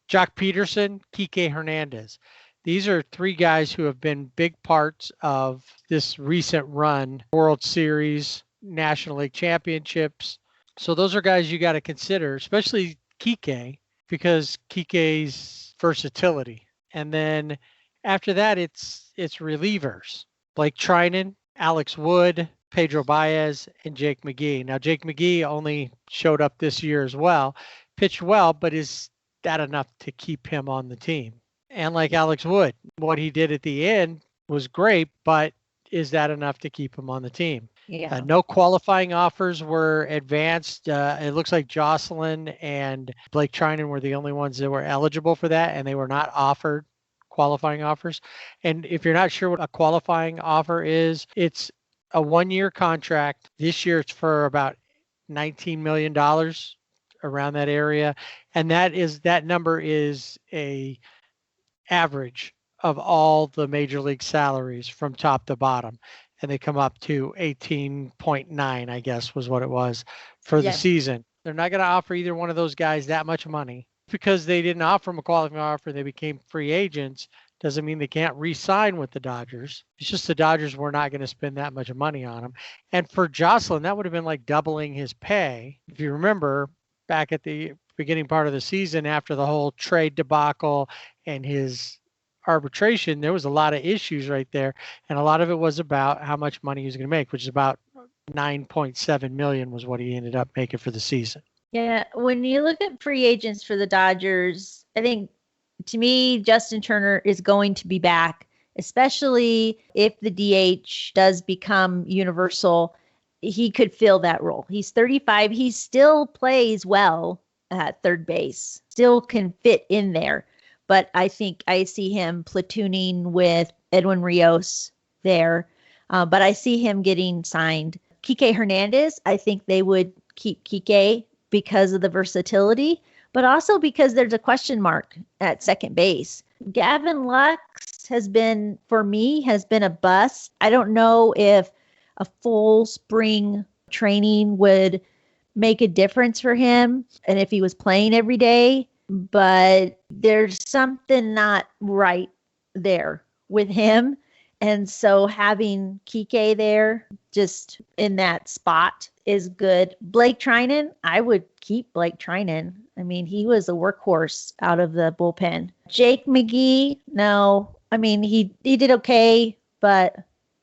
Jock Peterson, Kike Hernandez. These are 3 guys who have been big parts of this recent run, World Series, National League Championships. So those are guys you got to consider, especially Kike, because Kike's versatility. And then after that, it's relievers. Blake Trinan, Alex Wood, Pedro Baez, and Jake McGee. Now, Jake McGee only showed up this year as well, pitched well, but is that enough to keep him on the team? And like Alex Wood, what he did at the end was great, but is that enough to keep him on the team? Yeah. No qualifying offers were advanced. It looks like Jocelyn and Blake Trinan were the only ones that were eligible for that, and they were not offered qualifying offers. And if you're not sure what a qualifying offer is, it's a 1-year contract. This year it's for about $19 million, around that area. And that number is a average of all the major league salaries from top to bottom. And they come up to 18.9, I guess was what it was for the season. They're not going to offer either one of those guys that much money because they didn't offer them a qualifying offer. They became free agents. Doesn't mean they can't re-sign with the Dodgers. It's just the Dodgers were not going to spend that much money on him. And for Jocelyn, that would have been like doubling his pay. If you remember back at the beginning part of the season after the whole trade debacle and his arbitration, there was a lot of issues right there. And a lot of it was about how much money he was going to make, which is about $9.7 million was what he ended up making for the season. Yeah. When you look at free agents for the Dodgers, I think to me, Justin Turner is going to be back, especially if the DH does become universal. He could fill that role. He's 35. He still plays well at third base, still can fit in there. But I think I see him platooning with Edwin Rios there. But I see him getting signed. Kike Hernandez, I think they would keep Kike because of the versatility, but also because there's a question mark at second base. Gavin Lux has been a bust. I don't know if a full spring training would make a difference for him and if he was playing every day, but there's something not right there with him. And so having Kike there just in that spot is good. Blake Trinan, I would keep Blake Trinan. I mean, he was a workhorse out of the bullpen. Jake McGee, no. I mean, he did okay, but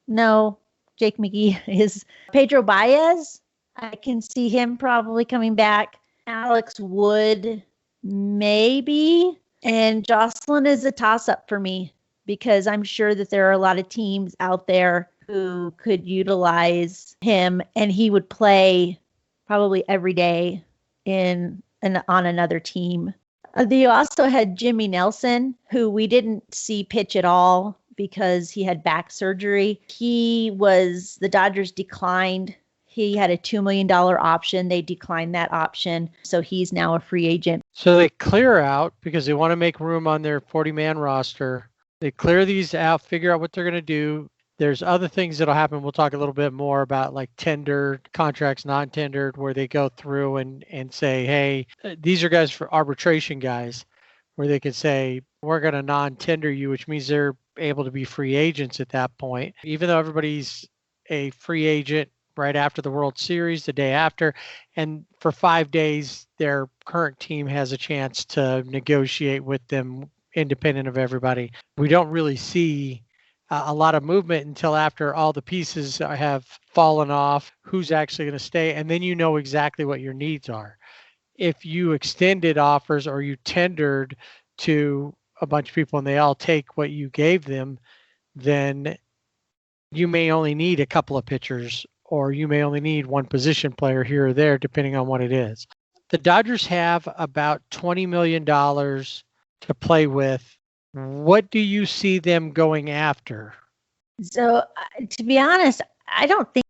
no. Jake McGee is Pedro Baez. I can see him probably coming back. Alex Wood, maybe. And Jocelyn is a toss-up for me because I'm sure that there are a lot of teams out there who could utilize him, and he would play probably every day on another team. You also had Jimmy Nelson, who we didn't see pitch at all because he had back surgery. The Dodgers declined. He had a $2 million option. They declined that option. So he's now a free agent. So they clear out because they want to make room on their 40-man roster. They clear these out, figure out what they're going to do. There's other things that'll happen. We'll talk a little bit more about like tendered contracts, non-tendered, where they go through and say, hey, these are guys for arbitration guys. where they could say, we're going to non-tender you, which means they're able to be free agents at that point. Even though everybody's a free agent right after the World Series, the day after, and for 5 days, their current team has a chance to negotiate with them independent of everybody. We don't really see a lot of movement until after all the pieces have fallen off, who's actually going to stay, and then you know exactly what your needs are. If you extended offers or you tendered to a bunch of people and they all take what you gave them, then you may only need a couple of pitchers, or you may only need one position player here or there, depending on what it is. The Dodgers have about $20 million to play with. What do you see them going after? So, to be honest, I don't think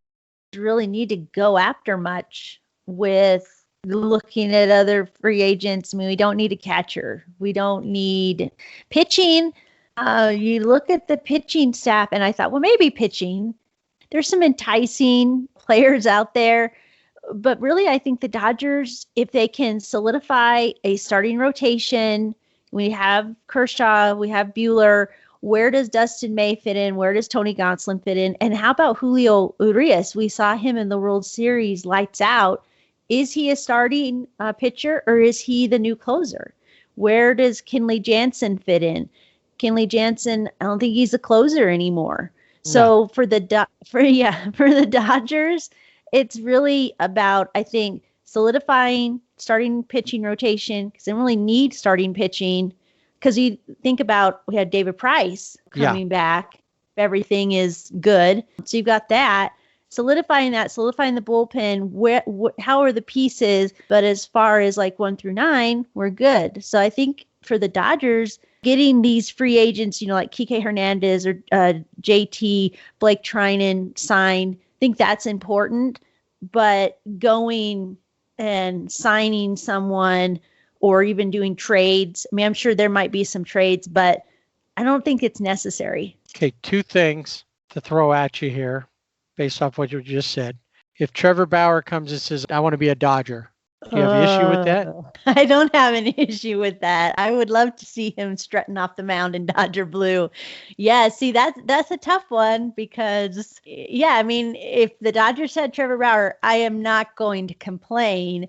you really need to go after much with looking at other free agents. I mean, we don't need a catcher. We don't need pitching. You look at the pitching staff, and I thought, well, maybe pitching. There's some enticing players out there. But really, I think the Dodgers, if they can solidify a starting rotation, we have Kershaw, we have Buehler. Where does Dustin May fit in? Where does Tony Gonsolin fit in? And how about Julio Urias? We saw him in the World Series, lights out. Is he a starting pitcher, or is he the new closer? Where does Kenley Jansen fit in? Kenley Jansen, I don't think he's a closer anymore. So for the Dodgers, it's really about, I think, solidifying starting pitching rotation, because they don't really need starting pitching. Because you think about, we had David Price coming back. Everything is good. So you've got that. Solidifying the bullpen, how are the pieces? But as far as like 1 through 9, we're good. So I think for the Dodgers, getting these free agents, like Kike Hernandez or JT, Blake Trinan signed, I think that's important. But going and signing someone or even doing trades, I mean, I'm sure there might be some trades, but I don't think it's necessary. Okay, 2 things to throw at you here based off what you just said. If Trevor Bauer comes and says, I want to be a Dodger, do you have an issue with that? I don't have an issue with that. I would love to see him strutting off the mound in Dodger blue. Yeah, see, that's a tough one because, I mean, if the Dodgers had Trevor Bauer, I am not going to complain,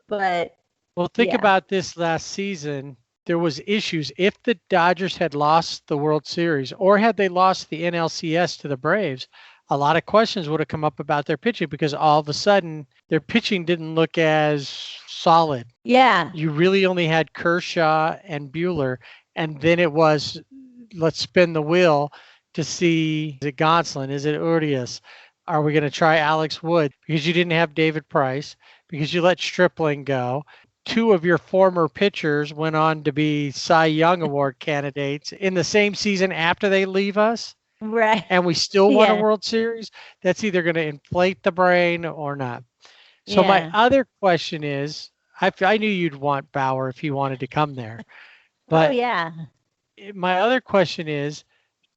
but... Well, think about this last season. There was issues. If the Dodgers had lost the World Series or had they lost the NLCS to the Braves, a lot of questions would have come up about their pitching because all of a sudden their pitching didn't look as solid. Yeah. You really only had Kershaw and Buehler, and then it was, let's spin the wheel to see, is it Gonsolin? Is it Urias? Are we going to try Alex Wood? Because you didn't have David Price, because you let Stripling go. 2 of your former pitchers went on to be Cy Young Award candidates in the same season after they leave us. Right. And we still won a World Series. That's either going to inflate the brain or not. So my other question is, I knew you'd want Bauer if he wanted to come there. But my other question is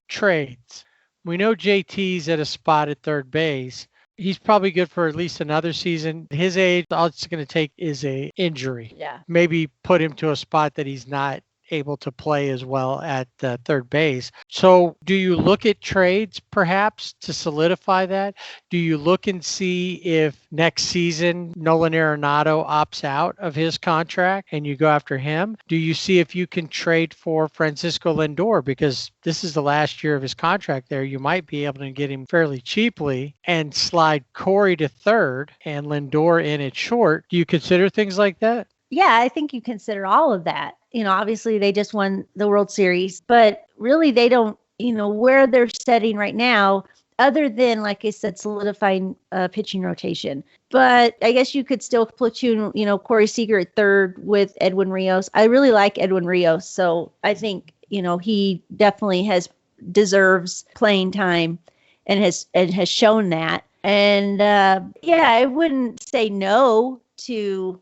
trades. We know JT's at a spot at third base. He's probably good for at least another season. His age, all it's going to take is a injury. Yeah. Maybe put him to a spot that he's not able to play as well at third base. So do you look at trades perhaps to solidify that? Do you look and see if next season Nolan Arenado opts out of his contract and you go after him? Do you see if you can trade for Francisco Lindor, because this is the last year of his contract there? You might be able to get him fairly cheaply and slide Corey to third and Lindor in at short. Do you consider things like that? Yeah, I think you consider all of that. Obviously they just won the World Series, but really they don't, where they're setting right now, other than, like I said, solidifying pitching rotation. But I guess you could still platoon, Corey Seager at third with Edwin Rios. I really like Edwin Rios. So I think, he definitely deserves playing time and has shown that. And I wouldn't say no to,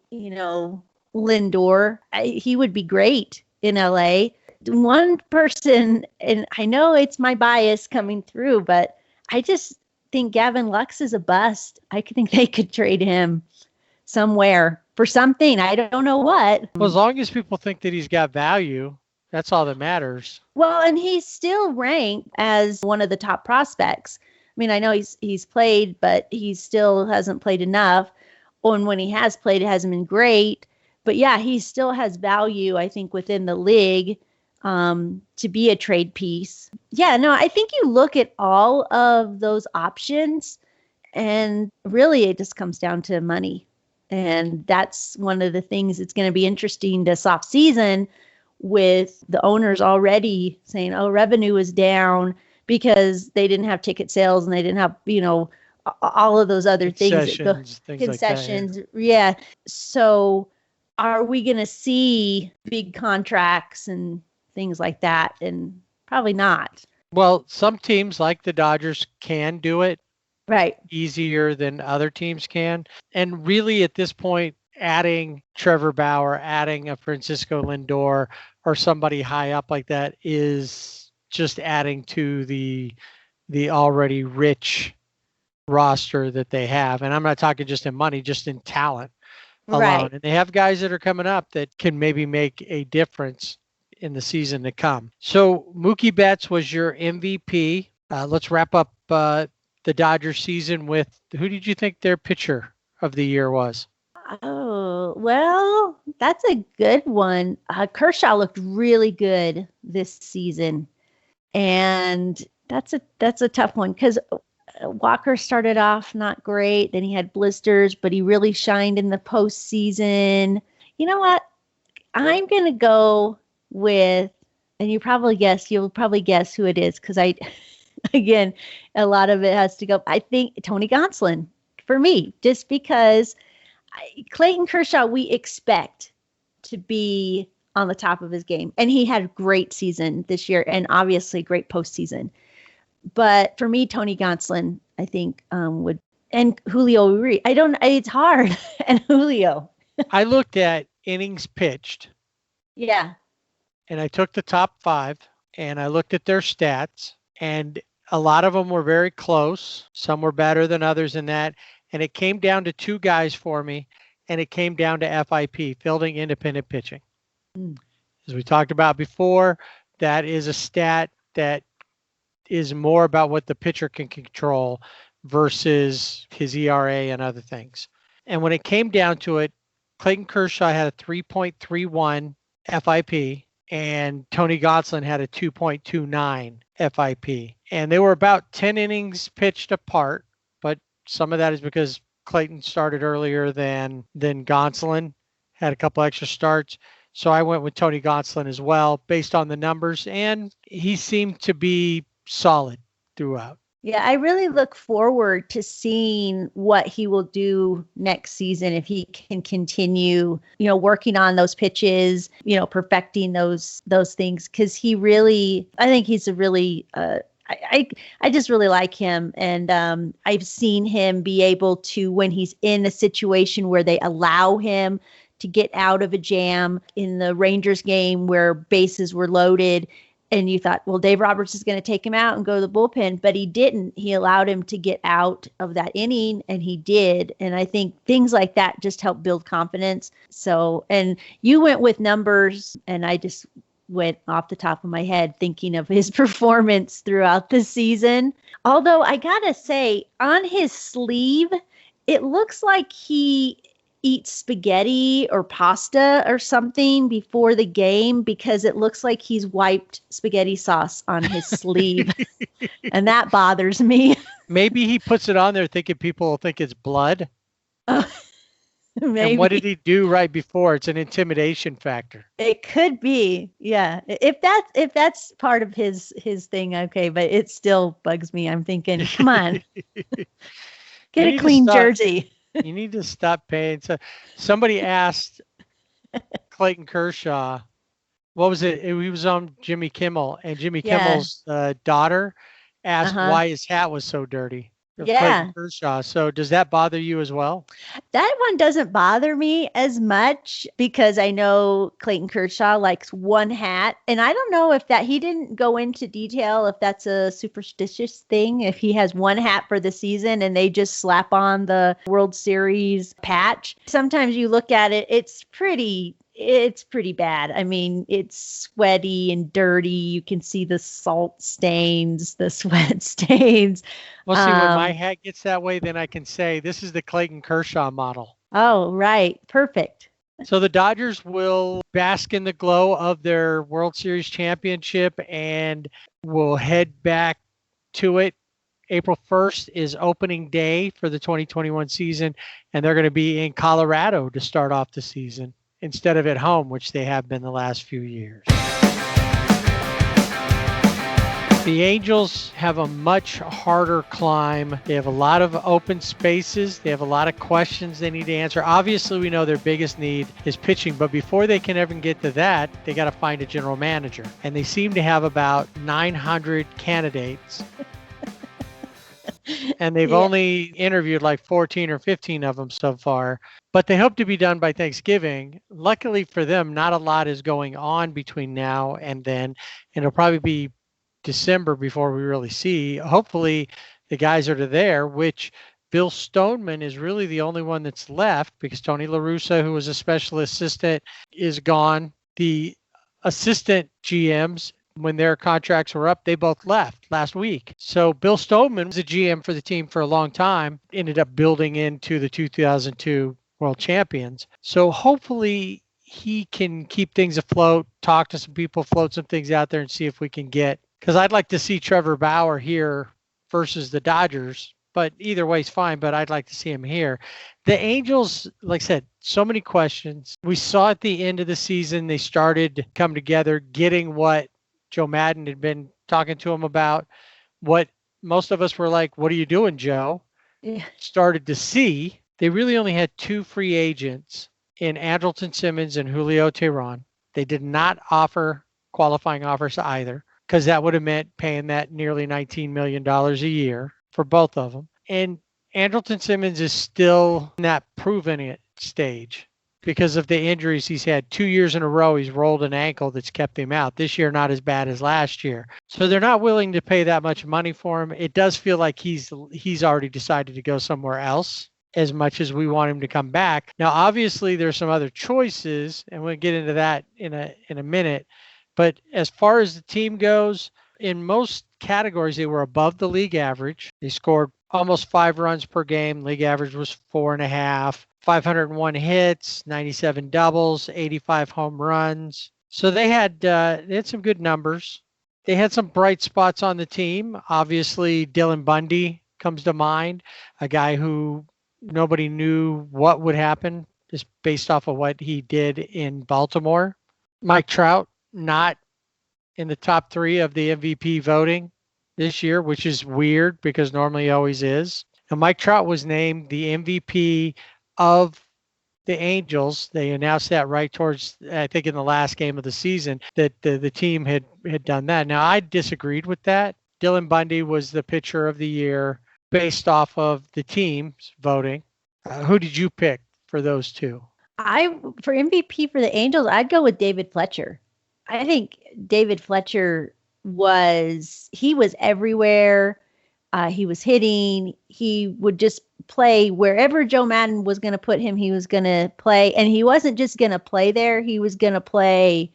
Lindor. He would be great in LA. One person, and I know it's my bias coming through, but I just think Gavin Lux is a bust. I think they could trade him. somewhere for something. I don't know what. Well, as long as people think that he's got value, that's all that matters. Well, and he's still ranked as one of the top prospects. I mean, I know he's played, but he still hasn't played enough. And when he has played, it hasn't been great. But yeah, he still has value, I think, within the league to be a trade piece. Yeah, no, I think you look at all of those options, and really it just comes down to money. And that's one of the things that's going to be interesting this offseason, with the owners already saying, oh, revenue is down because they didn't have ticket sales and they didn't have, all of those other things. Concessions. Like that, yeah. So are we going to see big contracts and things like that? And probably not. Well, some teams like the Dodgers can do it right easier than other teams can. And really at this point, adding Trevor Bauer, adding a Francisco Lindor or somebody high up like that is just adding to the already rich roster that they have. And I'm not talking just in money, just in talent alone. Right. And they have guys that are coming up that can maybe make a difference in the season to come. So Mookie Betts was your MVP. Let's wrap up the Dodgers season with, who did you think their pitcher of the year was? Oh, well, that's a good one. Kershaw looked really good this season. And that's a tough one because Walker started off not great. Then he had blisters, but he really shined in the postseason. You know what? I'm going to go with, and you'll probably guess who it is because again, a lot of it has to go. I think Tony Gonsolin for me, just because Clayton Kershaw, we expect to be on the top of his game. And he had a great season this year and obviously great postseason. But for me, Tony Gonsolin, I think would, and Julio Urias. It's hard. And Julio. I looked at innings pitched. Yeah. And I took the top 5 and I looked at their stats, and a lot of them were very close. Some were better than others in that. And it came down to 2 guys for me, and it came down to FIP, fielding independent pitching. As we talked about before, that is a stat that is more about what the pitcher can control versus his ERA and other things. And when it came down to it, Clayton Kershaw had a 3.31 FIP, and Tony Gonsolin had a 2.29 FIP. And they were about 10 innings pitched apart, but some of that is because Clayton started earlier than Gonsolin, had a couple extra starts. So I went with Tony Gonsolin as well, based on the numbers, and he seemed to be solid throughout. Yeah, I really look forward to seeing what he will do next season if he can continue, working on those pitches, perfecting those things, because I think he's a really I just really like him. And I've seen him be able to, when he's in a situation where they allow him to get out of a jam, in the Rangers game where bases were loaded, and you thought, well, Dave Roberts is going to take him out and go to the bullpen, but he didn't. He allowed him to get out of that inning, and he did. And I think things like that just help build confidence. So, and you went with numbers, and I just went off the top of my head thinking of his performance throughout the season. Although I gotta say, on his sleeve, it looks like he eats spaghetti or pasta or something before the game, because it looks like he's wiped spaghetti sauce on his sleeve. And that bothers me. Maybe he puts it on there thinking people will think it's blood. Maybe. And what did he do right before? It's an intimidation factor. It could be. Yeah. If that's part of his thing, okay, but it still bugs me. I'm thinking, come on. Get a clean jersey. You need to stop paying. So somebody asked Clayton Kershaw, what was it? He was on Jimmy Kimmel, and Jimmy Kimmel's daughter asked why his hat was so dirty. Yeah. Clayton Kershaw. So does that bother you as well? That one doesn't bother me as much because I know Clayton Kershaw likes one hat. And I don't know if he didn't go into detail if that's a superstitious thing, if he has one hat for the season and they just slap on the World Series patch. Sometimes you look at it, it's pretty bad. I mean, it's sweaty and dirty. You can see the salt stains, the sweat stains. Well, see, when my hat gets that way, then I can say this is the Clayton Kershaw model. Oh, right. Perfect. So the Dodgers will bask in the glow of their World Series championship and will head back to it. April 1st is opening day for the 2021 season, and they're going to be in Colorado to start off the season instead of at home, which they have been the last few years. The Angels have a much harder climb. They have a lot of open spaces. They have a lot of questions they need to answer. Obviously, we know their biggest need is pitching, but before they can ever get to that, they got to find a general manager. And they seem to have about 900 candidates. And they've only interviewed like 14 or 15 of them so far, but they hope to be done by Thanksgiving. Luckily for them, not a lot is going on between now and then. And it'll probably be December before we really see. Hopefully the guys are there, which Bill Stoneman is really the only one that's left because Tony La Russa, who was a special assistant, is gone. The assistant GMs, when their contracts were up, they both left last week. So Bill Stoneman was a GM for the team for a long time, ended up building into the 2002 World Champions. So hopefully he can keep things afloat, talk to some people, float some things out there and see if we can get, because I'd like to see Trevor Bauer here versus the Dodgers, but either way is fine, but I'd like to see him here. The Angels, like I said, so many questions. We saw at the end of the season, they started to come together, getting what Joe Madden had been talking to him about, what most of us were like, what are you doing, Joe? Yeah. Started to see. They really only had two free agents in Andrelton Simmons and Julio Teheran. They did not offer qualifying offers to either because that would have meant paying that nearly $19 million a year for both of them. And Andrelton Simmons is still in that proving it stage. Because of the injuries he's had 2 years in a row, he's rolled an ankle that's kept him out. This year, not as bad as last year. So they're not willing to pay that much money for him. It does feel like he's already decided to go somewhere else as much as we want him to come back. Now, obviously, there's some other choices, and we'll get into that in a minute. But as far as the team goes, in most categories, they were above the league average. They scored almost 5 runs per game. League average was 4.5. 501 hits, 97 doubles, 85 home runs. So they had some good numbers. They had some bright spots on the team. Obviously, Dylan Bundy comes to mind, a guy who nobody knew what would happen just based off of what he did in Baltimore. Mike Trout, not in the top 3 of the MVP voting this year, which is weird because normally he always is. And Mike Trout was named the MVP of the Angels. They announced that right towards, I think, in the last game of the season that the team had done that. Now, I disagreed with that. Dylan Bundy was the pitcher of the year based off of the team's voting. Who did you pick for those two? For MVP for the Angels, I'd go with David Fletcher. I think David Fletcher was everywhere. He was hitting. He would just play wherever Joe Madden was going to put him. He was going to play, and he wasn't just going to play there. He was going to play.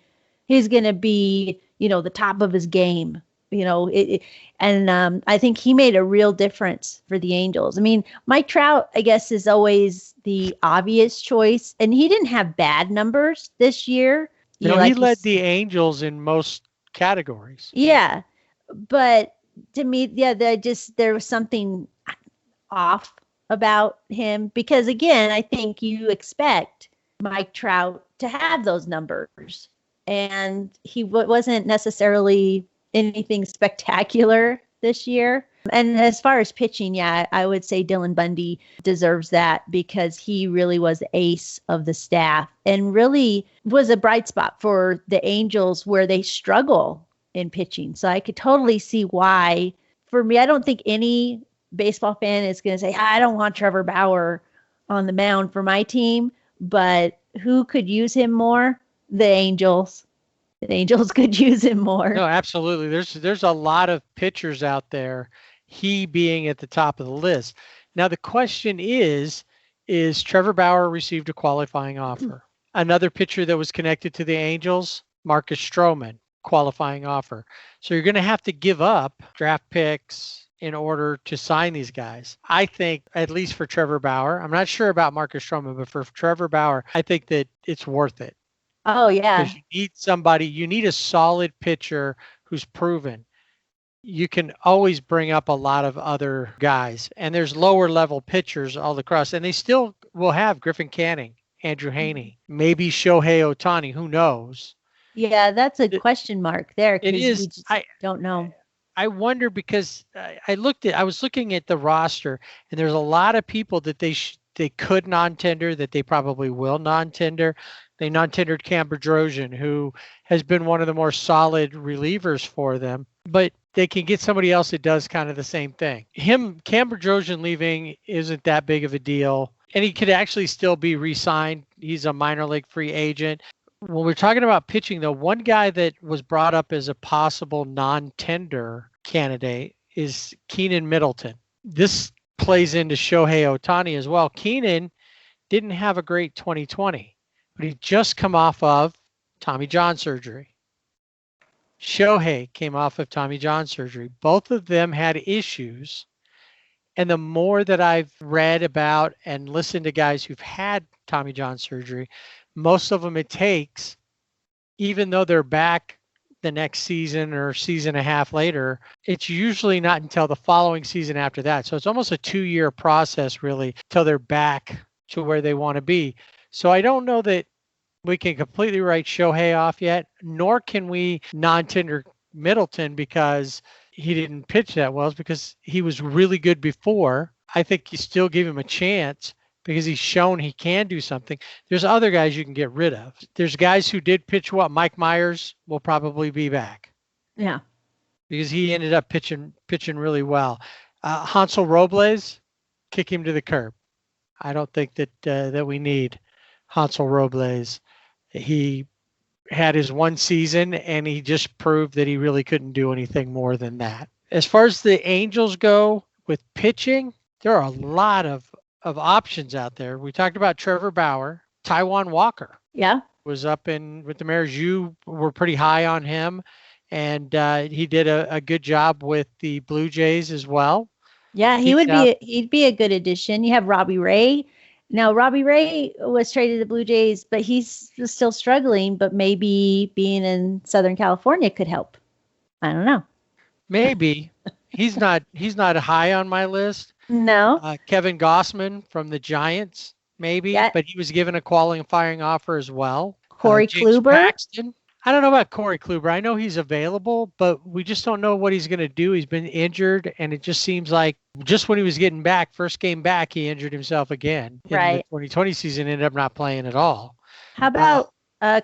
He's going to be, the top of his game. I think he made a real difference for the Angels. I mean, Mike Trout, I guess, is always the obvious choice, and he didn't have bad numbers this year. He led the Angels in most categories. Yeah, but to me, there was something off about him because, again, I think you expect Mike Trout to have those numbers, and he wasn't necessarily anything spectacular this year. And as far as pitching, I would say Dylan Bundy deserves that because he really was the ace of the staff and really was a bright spot for the Angels where they struggle in pitching. So I could totally see why. For me, I don't think any baseball fan is going to say, I don't want Trevor Bauer on the mound for my team, but who could use him more? The Angels. The Angels could use him more. No, absolutely. There's a lot of pitchers out there, he being at the top of the list. Now the question is Trevor Bauer received a qualifying offer? Another pitcher that was connected to the Angels, Marcus Stroman, qualifying offer. So you're going to have to give up draft picks in order to sign these guys. I think, at least for Trevor Bauer, I'm not sure about Marcus Stroman, but for Trevor Bauer, I think that it's worth it. Oh, yeah. Because you need a solid pitcher who's proven. You can always bring up a lot of other guys, and there's lower level pitchers all across, and they still will have Griffin Canning, Andrew Heaney, maybe Shohei Ohtani, who knows? Yeah, that's a question mark there. It is. I don't know. I wonder because I was looking at the roster, and there's a lot of people that they could non-tender, that they probably will non-tender. They non-tendered Cam Bedrosian, who has been one of the more solid relievers for them, but they can get somebody else that does kind of the same thing. Cam Bedrosian leaving isn't that big of a deal, and he could actually still be re-signed. He's a minor league free agent. When we're talking about pitching, though, one guy that was brought up as a possible non-tender candidate is Keenan Middleton. This plays into Shohei Ohtani as well. Keenan didn't have a great 2020, but he just come off of Tommy John surgery. Shohei came off of Tommy John surgery. Both of them had issues. And the more that I've read about and listened to guys who've had Tommy John surgery, most of them it takes, even though they're back the next season or season and a half later, it's usually not until the following season after that. So it's almost a 2-year process, really, till they're back to where they want to be. So I don't know that we can completely write Shohei off yet, nor can we non-tender Middleton because he didn't pitch that well. It's because he was really good before. I think you still give him a chance because he's shown he can do something. There's other guys you can get rid of. There's guys who did pitch well. Mike Myers will probably be back. Yeah. Because he ended up pitching really well. Hansel Robles, kick him to the curb. I don't think that we need Hansel Robles. He had his one season, and he just proved that he really couldn't do anything more than that. As far as the Angels go with pitching, there are a lot of options out there. We talked about Trevor Bauer. Taijuan Walker was up with the Mariners. You were pretty high on him, and he did a good job with the Blue Jays as well. Yeah, he'd be a good addition. You have Robbie Ray. Now, Robbie Ray was traded to the Blue Jays, but he's still struggling, but maybe being in Southern California could help. I don't know. Maybe. He's not high on my list. No. Kevin Gossman from the Giants, maybe, but he was given a qualifying offer as well. Corey Kluber. Paxton. I don't know about Corey Kluber. I know he's available, but we just don't know what he's going to do. He's been injured, and it just seems like just when he was getting back, first game back, he injured himself again. Right. In the 2020 season, ended up not playing at all. How about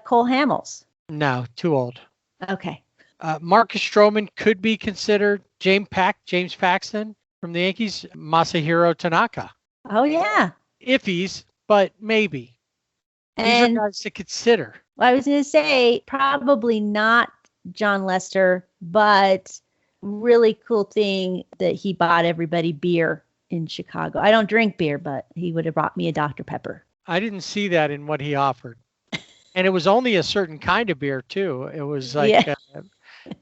Cole Hamels? No, too old. Okay. Marcus Stroman could be considered. James Paxton from the Yankees. Masahiro Tanaka. Oh, yeah. Iffies, but maybe. These are guys to consider. Well, I was going to say probably not John Lester, but really cool thing that he bought everybody beer in Chicago. I don't drink beer, but he would have brought me a Dr. Pepper. I didn't see that in what he offered. And it was only a certain kind of beer, too. It was like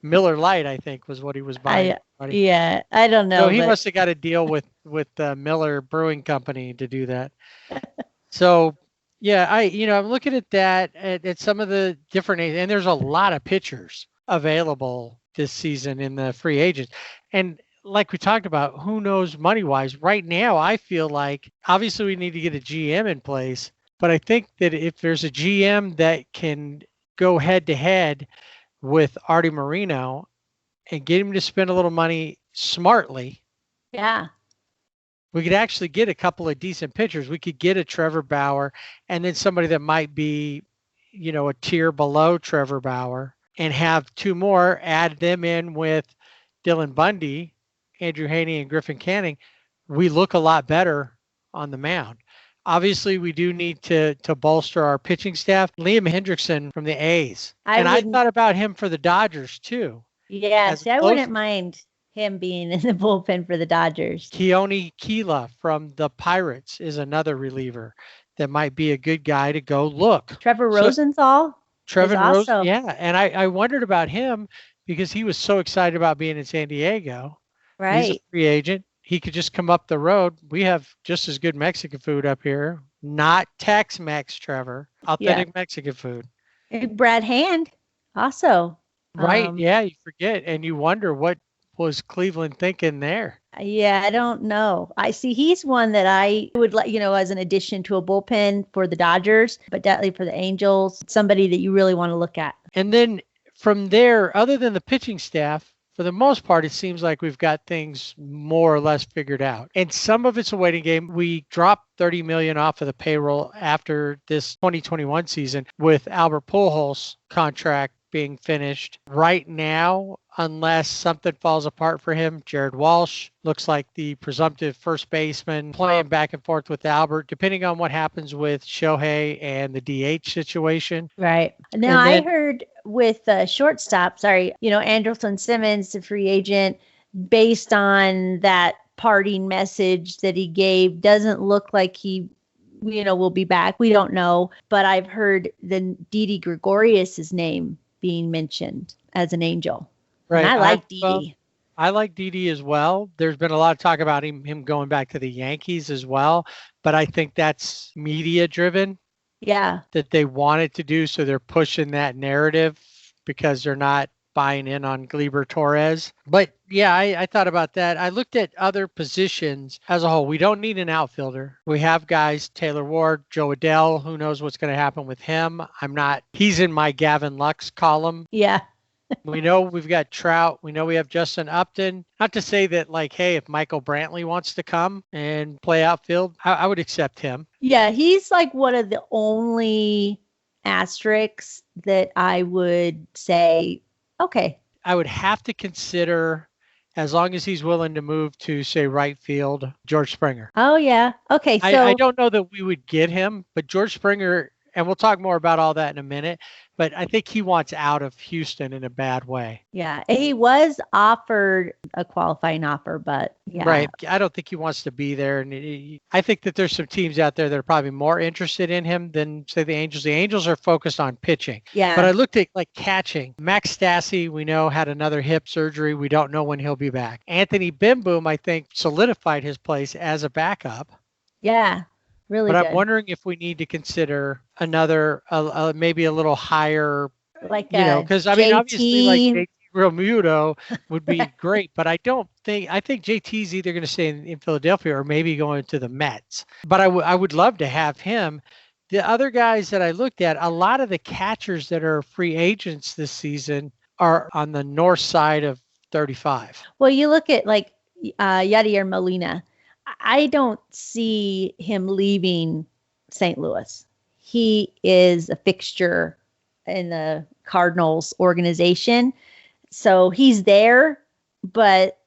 Miller Lite, I think, was what he was buying. I don't know. So he must have got a deal with Miller Brewing Company to do that. So... yeah, I'm looking at that at some of the different, and there's a lot of pitchers available this season in the free agents. And like we talked about, who knows money-wise? Right now, I feel like obviously we need to get a GM in place, but I think that if there's a GM that can go head-to-head with Artie Moreno and get him to spend a little money smartly, we could actually get a couple of decent pitchers. We could get a Trevor Bauer and then somebody that might be, a tier below Trevor Bauer and have two more, add them in with Dylan Bundy, Andrew Heaney, and Griffin Canning. we look a lot better on the mound. Obviously, we do need to bolster our pitching staff. Liam Hendrickson from the A's. I And I wouldn't. thought about him for the Dodgers too. Yeah, As a see, I close, wouldn't mind him being in the bullpen for the Dodgers. Keone Keela from the Pirates is another reliever that might be a good guy to go look. Trevor So Rosenthal is Trevin Rose, also yeah. And I wondered about him because he was so excited about being in San Diego. He's a right. free agent. He could just come up the road. We have just as good Mexican food up here. Not Tex-Mex, Trevor. Yeah. Authentic Mexican food. Brad Hand also. Right. Yeah, you forget and you wonder what was Cleveland thinking there. Yeah, I don't know. I see he's one that I would let, as an addition to a bullpen for the Dodgers, but definitely for the Angels, somebody that you really want to look at. And then from there, other than the pitching staff, for the most part, it seems like we've got things more or less figured out. And some of it's a waiting game. We dropped $30 million off of the payroll after this 2021 season with Albert Pujols' contract being finished. Right now, unless something falls apart for him, Jared Walsh looks like the presumptive first baseman playing back and forth with Albert, depending on what happens with Shohei and the DH situation. Right. Now, I heard with shortstop, Andrelton Simmons, the free agent, based on that parting message that he gave, doesn't look like he will be back. We don't know. But I've heard the Didi Gregorius' name being mentioned as an Angel. Right. And I like Didi. I like Didi as well. There's been a lot of talk about him going back to the Yankees as well, but I think that's media driven. Yeah. That they wanted to do, so they're pushing that narrative because they're not buying in on Gleyber Torres. But yeah, I thought about that. I looked at other positions as a whole. We don't need an outfielder. We have guys, Taylor Ward, Joe Adell. Who knows what's going to happen with him? He's in my Gavin Lux column. Yeah. We know we've got Trout. We know we have Justin Upton. Not to say that, hey, if Michael Brantley wants to come and play outfield, I would accept him. Yeah, he's like one of the only asterisks that I would say, okay. I would have to consider, as long as he's willing to move to, say, right field, George Springer. Oh, yeah. Okay, so I don't know that we would get him, but George Springer, and we'll talk more about all that in a minute, but I think he wants out of Houston in a bad way. Yeah, he was offered a qualifying offer, but yeah. Right. I don't think he wants to be there. And I think that there's some teams out there that are probably more interested in him than, say, the Angels. The Angels are focused on pitching. Yeah. But I looked at catching. Max Stassi, we know, had another hip surgery. We don't know when he'll be back. Anthony Bimboom, I think, solidified his place as a backup. Yeah. Really but good. I'm wondering if we need to consider another, maybe a little higher, because obviously JT Realmuto would be great, but I think JT's either going to stay in Philadelphia or maybe going to the Mets. But I would love to have him. The other guys that I looked at, a lot of the catchers that are free agents this season are on the north side of 35. Well, you look at Yadier Molina. I don't see him leaving St. Louis. He is a fixture in the Cardinals organization. So he's there, but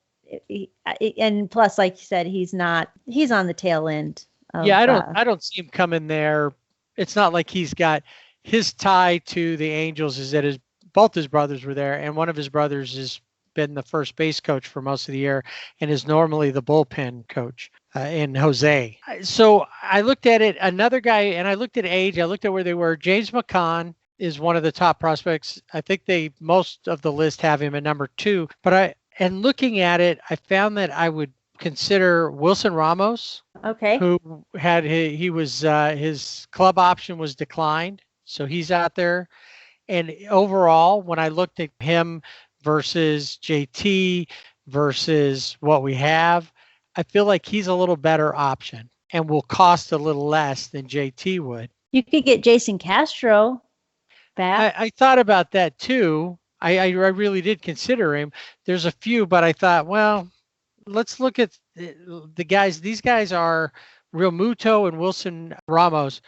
and plus, like you said, he's on the tail end. I don't see him coming there. It's not like he's got his tie to the Angels is that both his brothers were there, and one of his brothers has been the first base coach for most of the year and is normally the bullpen coach in Jose. So I looked at it, another guy, and I looked at age. I looked at where they were. James McCann is one of the top prospects. I think most of the list have him at number 2. But looking at it, I found that I would consider Wilson Ramos. Okay. Who had his club option was declined, so he's out there. And overall, when I looked at him versus JT versus what we have, I feel like he's a little better option and will cost a little less than JT would. You could get Jason Castro back. I thought about that too. I really did consider him. There's a few, but I thought, well, let's look at the guys. These guys are Realmuto and Wilson Ramos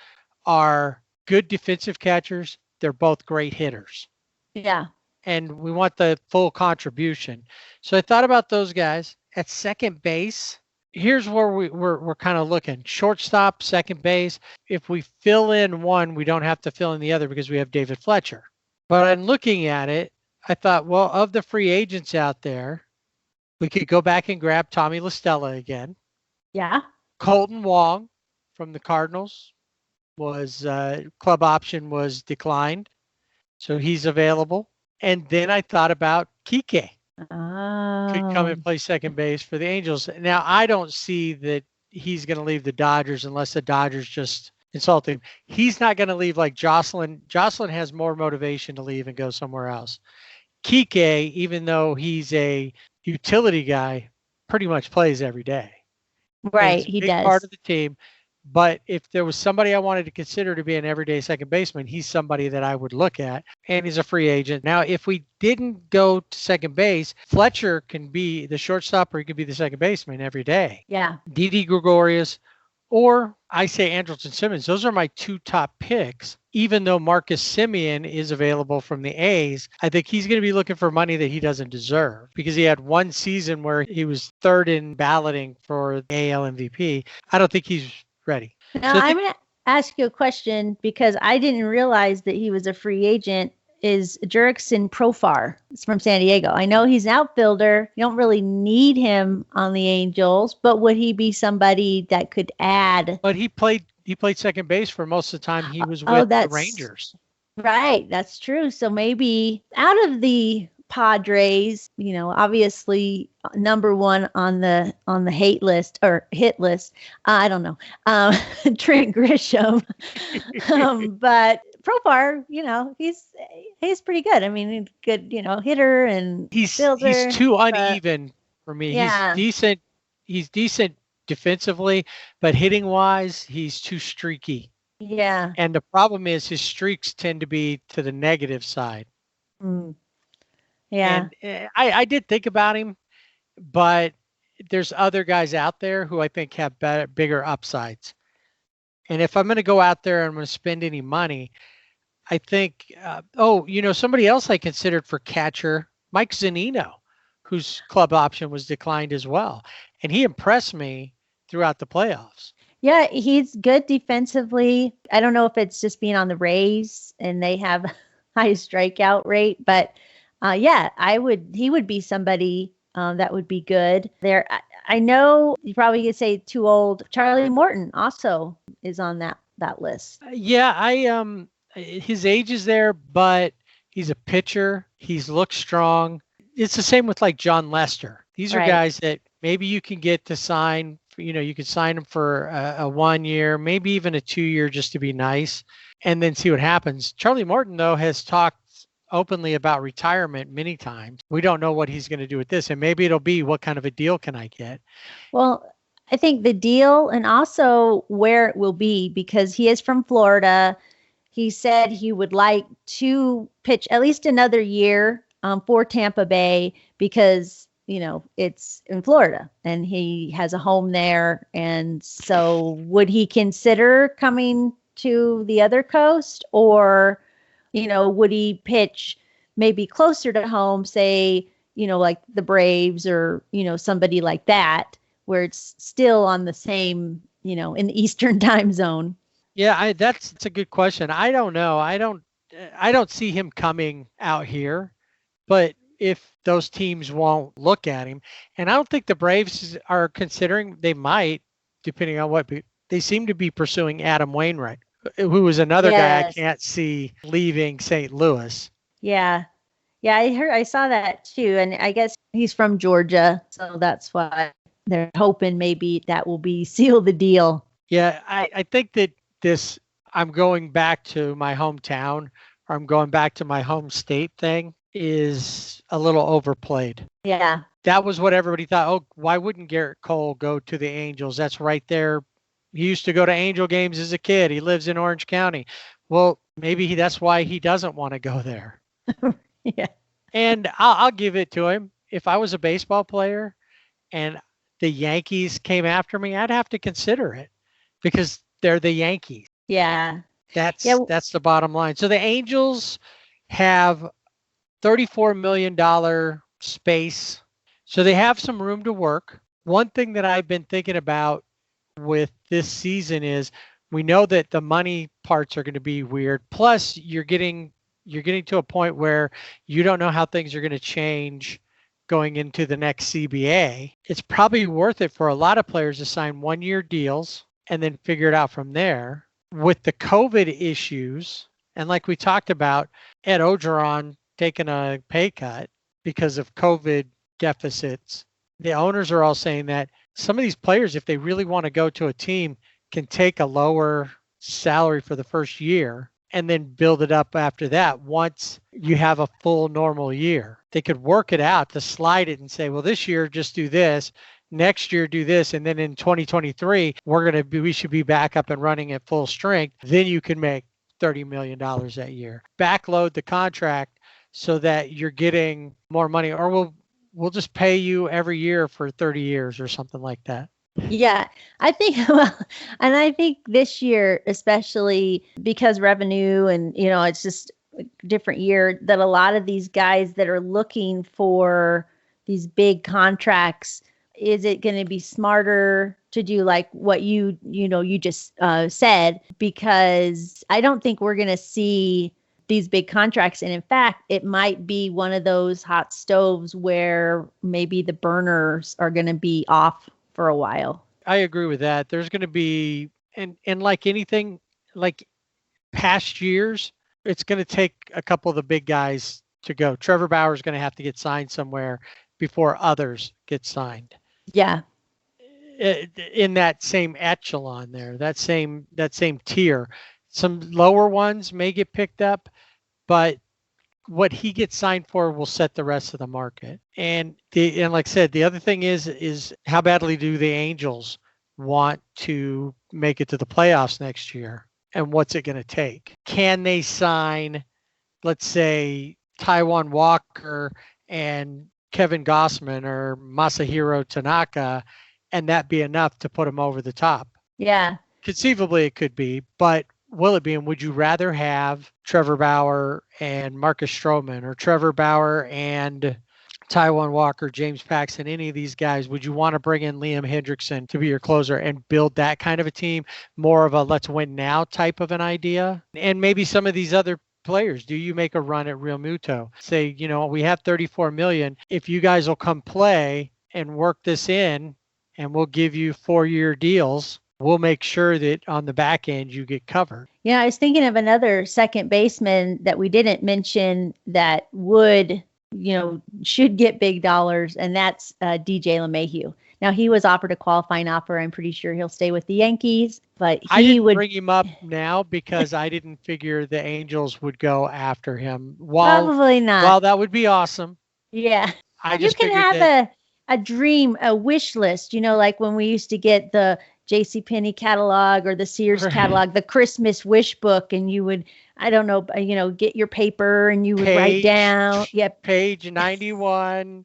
are good defensive catchers. They're both great hitters. Yeah. And we want the full contribution. So I thought about those guys. At second base, here's where we're kind of looking. Shortstop, second base. If we fill in one, we don't have to fill in the other because we have David Fletcher. But I'm looking at it, I thought, well, of the free agents out there, we could go back and grab Tommy La Stella again. Yeah. Colton Wong from the Cardinals was club option was declined, so he's available. And then I thought about Kike. Could come and play second base for the Angels. Now, I don't see that he's going to leave the Dodgers unless the Dodgers just insult him. He's not going to leave like Jocelyn. Jocelyn has more motivation to leave and go somewhere else. Kike, even though he's a utility guy, pretty much plays every day. Right, he does. Part of the team. But if there was somebody I wanted to consider to be an everyday second baseman, he's somebody that I would look at, and he's a free agent. Now, if we didn't go to second base, Fletcher can be the shortstop or he could be the second baseman every day. Yeah. Didi Gregorius, or I say Andrelton Simmons. Those are my two top picks. Even though Marcus Semien is available from the A's, I think he's going to be looking for money that he doesn't deserve because he had one season where he was third in balloting for AL MVP. I don't think he's ready. Now, I'm going to ask you a question because I didn't realize that he was a free agent. Is Jurickson Profar? It's from San Diego. I know he's an outfielder. You don't really need him on the Angels, but would he be somebody that could add? But he played second base for most of the time he was with the Rangers. Right. That's true. So maybe out of the Padres, obviously number one on the hate list or hit list. I don't know. Trent Grisham. But Profar, he's pretty good. I mean, he's good, hitter and fielder. He's too uneven for me. Yeah. He's decent defensively, but hitting wise, he's too streaky. Yeah. And the problem is his streaks tend to be to the negative side. Mm. Yeah. And I did think about him, but there's other guys out there who I think have bigger upsides. And if I'm going to go out there and I'm going to spend any money, I think, somebody else I considered for catcher, Mike Zunino, whose club option was declined as well. And he impressed me throughout the playoffs. Yeah, he's good defensively. I don't know if it's just being on the Rays and they have high strikeout rate, but he would be somebody that would be good there. I know you probably could say too old. Charlie Morton also is on that list. His age is there, but he's a pitcher. He's looked strong. It's the same with like John Lester. These are guys that maybe you can get to sign. You could sign them for a 1 year, maybe even a 2 year, just to be nice, and then see what happens. Charlie Morton, though, has talked openly about retirement many times. We don't know what he's going to do with this, and maybe it'll be what kind of a deal can I get? Well, I think the deal and also where it will be, because he is from Florida. He said he would like to pitch at least another year for Tampa Bay because, it's in Florida and he has a home there. And so would he consider coming to the other coast or, would he pitch maybe closer to home, say, like the Braves or, somebody like that, where it's still on the same, in the Eastern time zone? Yeah, that's a good question. I don't know. I don't see him coming out here, but if those teams won't look at him, and I don't think the Braves are considering, they might, depending on what, they seem to be pursuing Adam Wainwright, who is another guy I can't see leaving St. Louis. Yeah. Yeah, I saw that too. And I guess he's from Georgia. So that's why they're hoping maybe that will be seal the deal. Yeah, I think that I'm going back to my hometown or I'm going back to my home state thing is a little overplayed. Yeah. That was what everybody thought. Oh, why wouldn't Garrett Cole go to the Angels? That's right there. He used to go to Angel games as a kid. He lives in Orange County. Well, maybe that's why he doesn't want to go there. Yeah. And I'll give it to him. If I was a baseball player and the Yankees came after me, I'd have to consider it because they're the Yankees. Yeah. That's the bottom line. So the Angels have $34 million space. So they have some room to work. One thing that I've been thinking about with this season is we know that the money parts are going to be weird. Plus, you're getting to a point where you don't know how things are going to change going into the next CBA. It's probably worth it for a lot of players to sign 1-year deals and then figure it out from there. With the COVID issues, and like we talked about, Ed Ogeron taking a pay cut because of COVID deficits, the owners are all saying that some of these players, if they really want to go to a team, can take a lower salary for the first year and then build it up after that once you have a full normal year. They could work it out to slide it and say, well, this year just do this, next year do this, and then in 2023 we should be back up and running at full strength. Then you can make $30 million that year. Backload the contract so that you're getting more money, or we'll just pay you every year for 30 years or something like that. Yeah, I think, well, and I think this year, especially because revenue and, it's just a different year, that a lot of these guys that are looking for these big contracts, is it going to be smarter to do like what you just said? Because I don't think we're going to see these big contracts. And in fact, it might be one of those hot stoves where maybe the burners are going to be off for a while. I agree with that. There's going to be, and like anything, like past years, it's going to take a couple of the big guys to go. Trevor Bauer is going to have to get signed somewhere before others get signed. Yeah. In that same echelon there, that same tier. Some lower ones may get picked up, but what he gets signed for will set the rest of the market. And like I said, the other thing is how badly do the Angels want to make it to the playoffs next year? And what's it going to take? Can they sign, let's say, Taijuan Walker and Kevin Gossman or Masahiro Tanaka, and that be enough to put them over the top? Yeah. Conceivably, it could be, but will it be? And would you rather have Trevor Bauer and Marcus Stroman, or Trevor Bauer and Taijuan Walker, James Paxton, any of these guys? Would you want to bring in Liam Hendrickson to be your closer and build that kind of a team, more of a let's win now type of an idea? And maybe some of these other players, do you make a run at Real Muto? Say, we have $34 million. If you guys will come play and work this in, and we'll give you 4-year deals, we'll make sure that on the back end you get covered. Yeah, I was thinking of another second baseman that we didn't mention that should get big dollars, and that's DJ LeMahieu. Now, he was offered a qualifying offer. I'm pretty sure he'll stay with the Yankees, but I didn't bring him up now because I didn't figure the Angels would go after him. Probably not. Well, that would be awesome. Yeah. You can have a dream, a wish list, like when we used to get the JCPenney catalog or the Sears catalog, the Christmas wish book, and you would, I don't know, get your paper and you would write down. Yep. Page 91.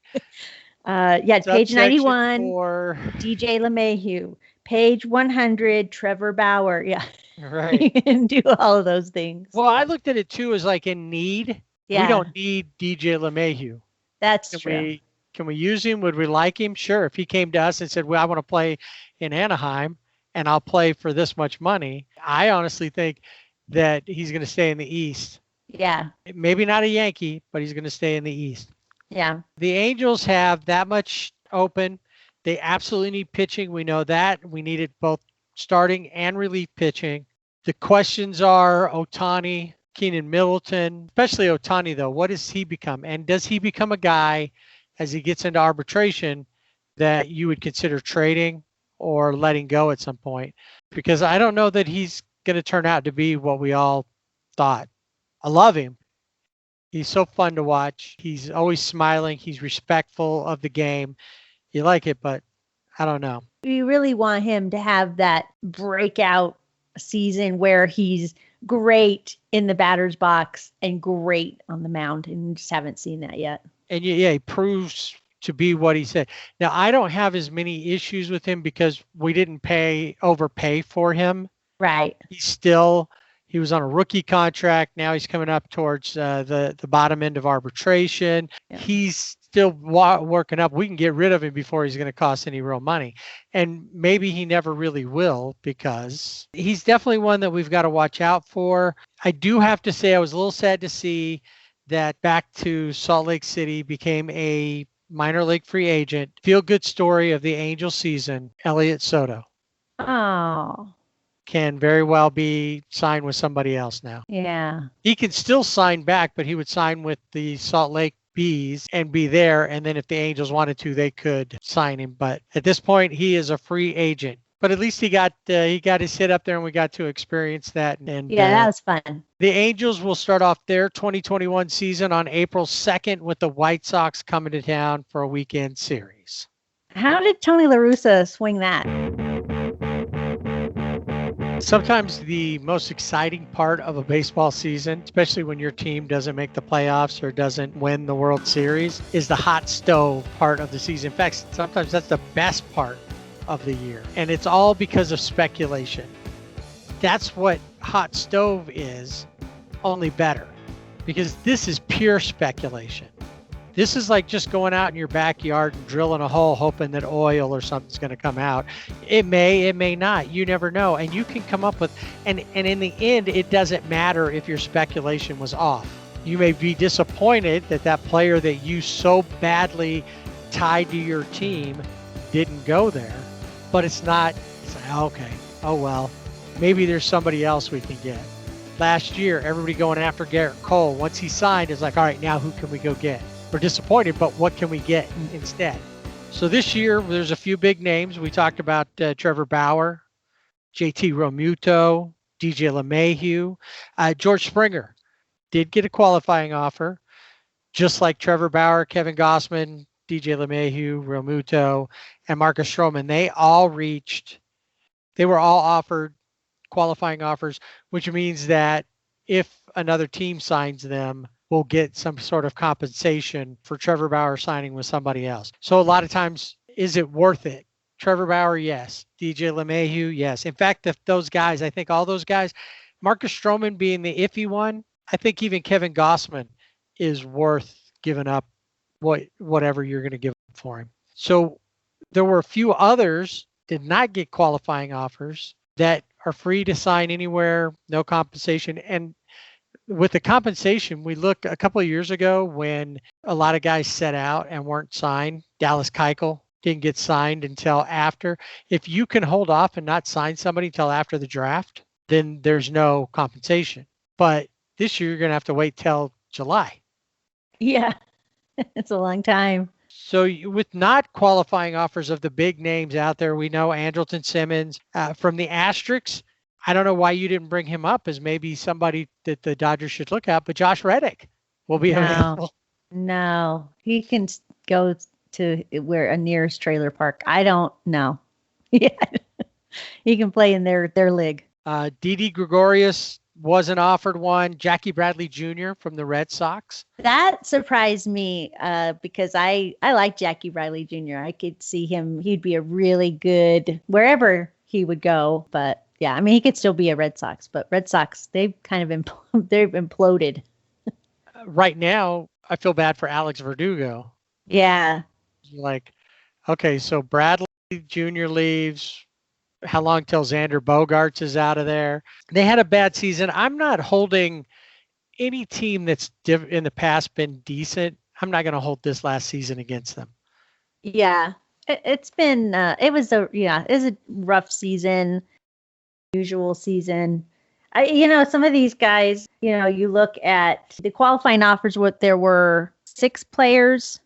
Page 91, 4. DJ LeMahieu. Page 100, Trevor Bauer. Yeah. Right. You can do all of those things. Well, I looked at it too as like in need. Yeah. We don't need DJ LeMahieu. That's true. Can we use him? Would we like him? Sure. If he came to us and said, well, I want to play in Anaheim and I'll play for this much money, I honestly think that he's going to stay in the East. Yeah. Maybe not a Yankee, but he's going to stay in the East. Yeah. The Angels have that much open. They absolutely need pitching. We know that. We needed both starting and relief pitching. The questions are Ohtani, Keenan Middleton, especially Ohtani, though. What does he become? And does he become a guy as he gets into arbitration that you would consider trading or letting go at some point? Because I don't know that he's going to turn out to be what we all thought. I love him. He's so fun to watch. He's always smiling. He's respectful of the game. You like it, but I don't know. We really want him to have that breakout season where he's great in the batter's box and great on the mound, and we just haven't seen that yet. And he proves to be what he said. Now, I don't have as many issues with him because we didn't overpay for him. Right. He He was on a rookie contract. Now he's coming up towards the bottom end of arbitration. Yeah. He's still working up. We can get rid of him before he's going to cost any real money. And maybe he never really will, because he's definitely one that we've got to watch out for. I do have to say I was a little sad to see that back to Salt Lake City became a minor league free agent. Feel good story of the Angel season, Elliot Soto. Oh, Can very well be signed with somebody else now. yeah. He can still sign back, but he would sign with the Salt Lake Bees and be there. And then if the Angels wanted to, they could sign him. But at this point, he is a free agent. But at least he got his hit up there, and we got to experience that. And Yeah, that was fun. the Angels will start off their 2021 season on April 2nd with the White Sox coming to town for a weekend series. How did Tony La Russa swing that? Sometimes the most exciting part of a baseball season, especially when your team doesn't make the playoffs or doesn't win the World Series, is the hot stove part of the season. In fact, sometimes that's the best part of the year. And it's all because of speculation. That's what hot stove is, only better. Because this is pure speculation. This is like just going out in your backyard and drilling a hole hoping that oil or something's going to come out. It may not. You never know. And you can come up with, and in the end, it doesn't matter if your speculation was off. You may be disappointed that that player that you so badly tied to your team didn't go there, but it's like, okay, oh well, maybe there's somebody else we can get. Last year, everybody going after Garrett Cole. Once he signed, it's like, all right, now who can we go get? We're disappointed, but what can we get instead? So this year, there's a few big names. We talked about Trevor Bauer, JT Realmuto, DJ LeMahieu. George Springer did get a qualifying offer, just like Trevor Bauer, Kevin Gossman, DJ LeMahieu, Realmuto, and Marcus Stroman. They were all offered qualifying offers, which means that if another team signs them, we'll get some sort of compensation for Trevor Bauer signing with somebody else. So a lot of times, is it worth it? Trevor Bauer, yes. DJ LeMahieu, yes. In fact, I think all those guys, Marcus Stroman being the iffy one, I think even Kevin Gossman is worth giving up whatever you're going to give for him. So there were a few others did not get qualifying offers that are free to sign anywhere, no compensation. And with the compensation, we look a couple of years ago when a lot of guys set out and weren't signed. Dallas Keuchel didn't get signed until after. If you can hold off and not sign somebody until after the draft, then there's no compensation. But this year, you're going to have to wait till July. Yeah, it's a long time. So with not qualifying offers of the big names out there, we know Andrelton Simmons from the Asterix. I don't know why you didn't bring him up as maybe somebody that the Dodgers should look at, but Josh Reddick will be available. No, he can go to where a nearest trailer park. I don't know. Yeah, he can play in their league. Didi Gregorius wasn't offered one. Jackie Bradley Jr. from the Red Sox. That surprised me because I like Jackie Bradley Jr. I could see him. He'd be a really good wherever he would go, but. Yeah, I mean, he could still be a Red Sox, but Red Sox, they've kind of they've imploded. Right now, I feel bad for Alex Verdugo. Yeah. Like, okay, so Bradley Jr. leaves. How long till Xander Bogaerts is out of there? They had a bad season. I'm not holding any team that's in the past been decent. I'm not going to hold this last season against them. Yeah, it's been, it was a rough season. Usual season. Some of these guys, you look at the qualifying offers, there were 6 players,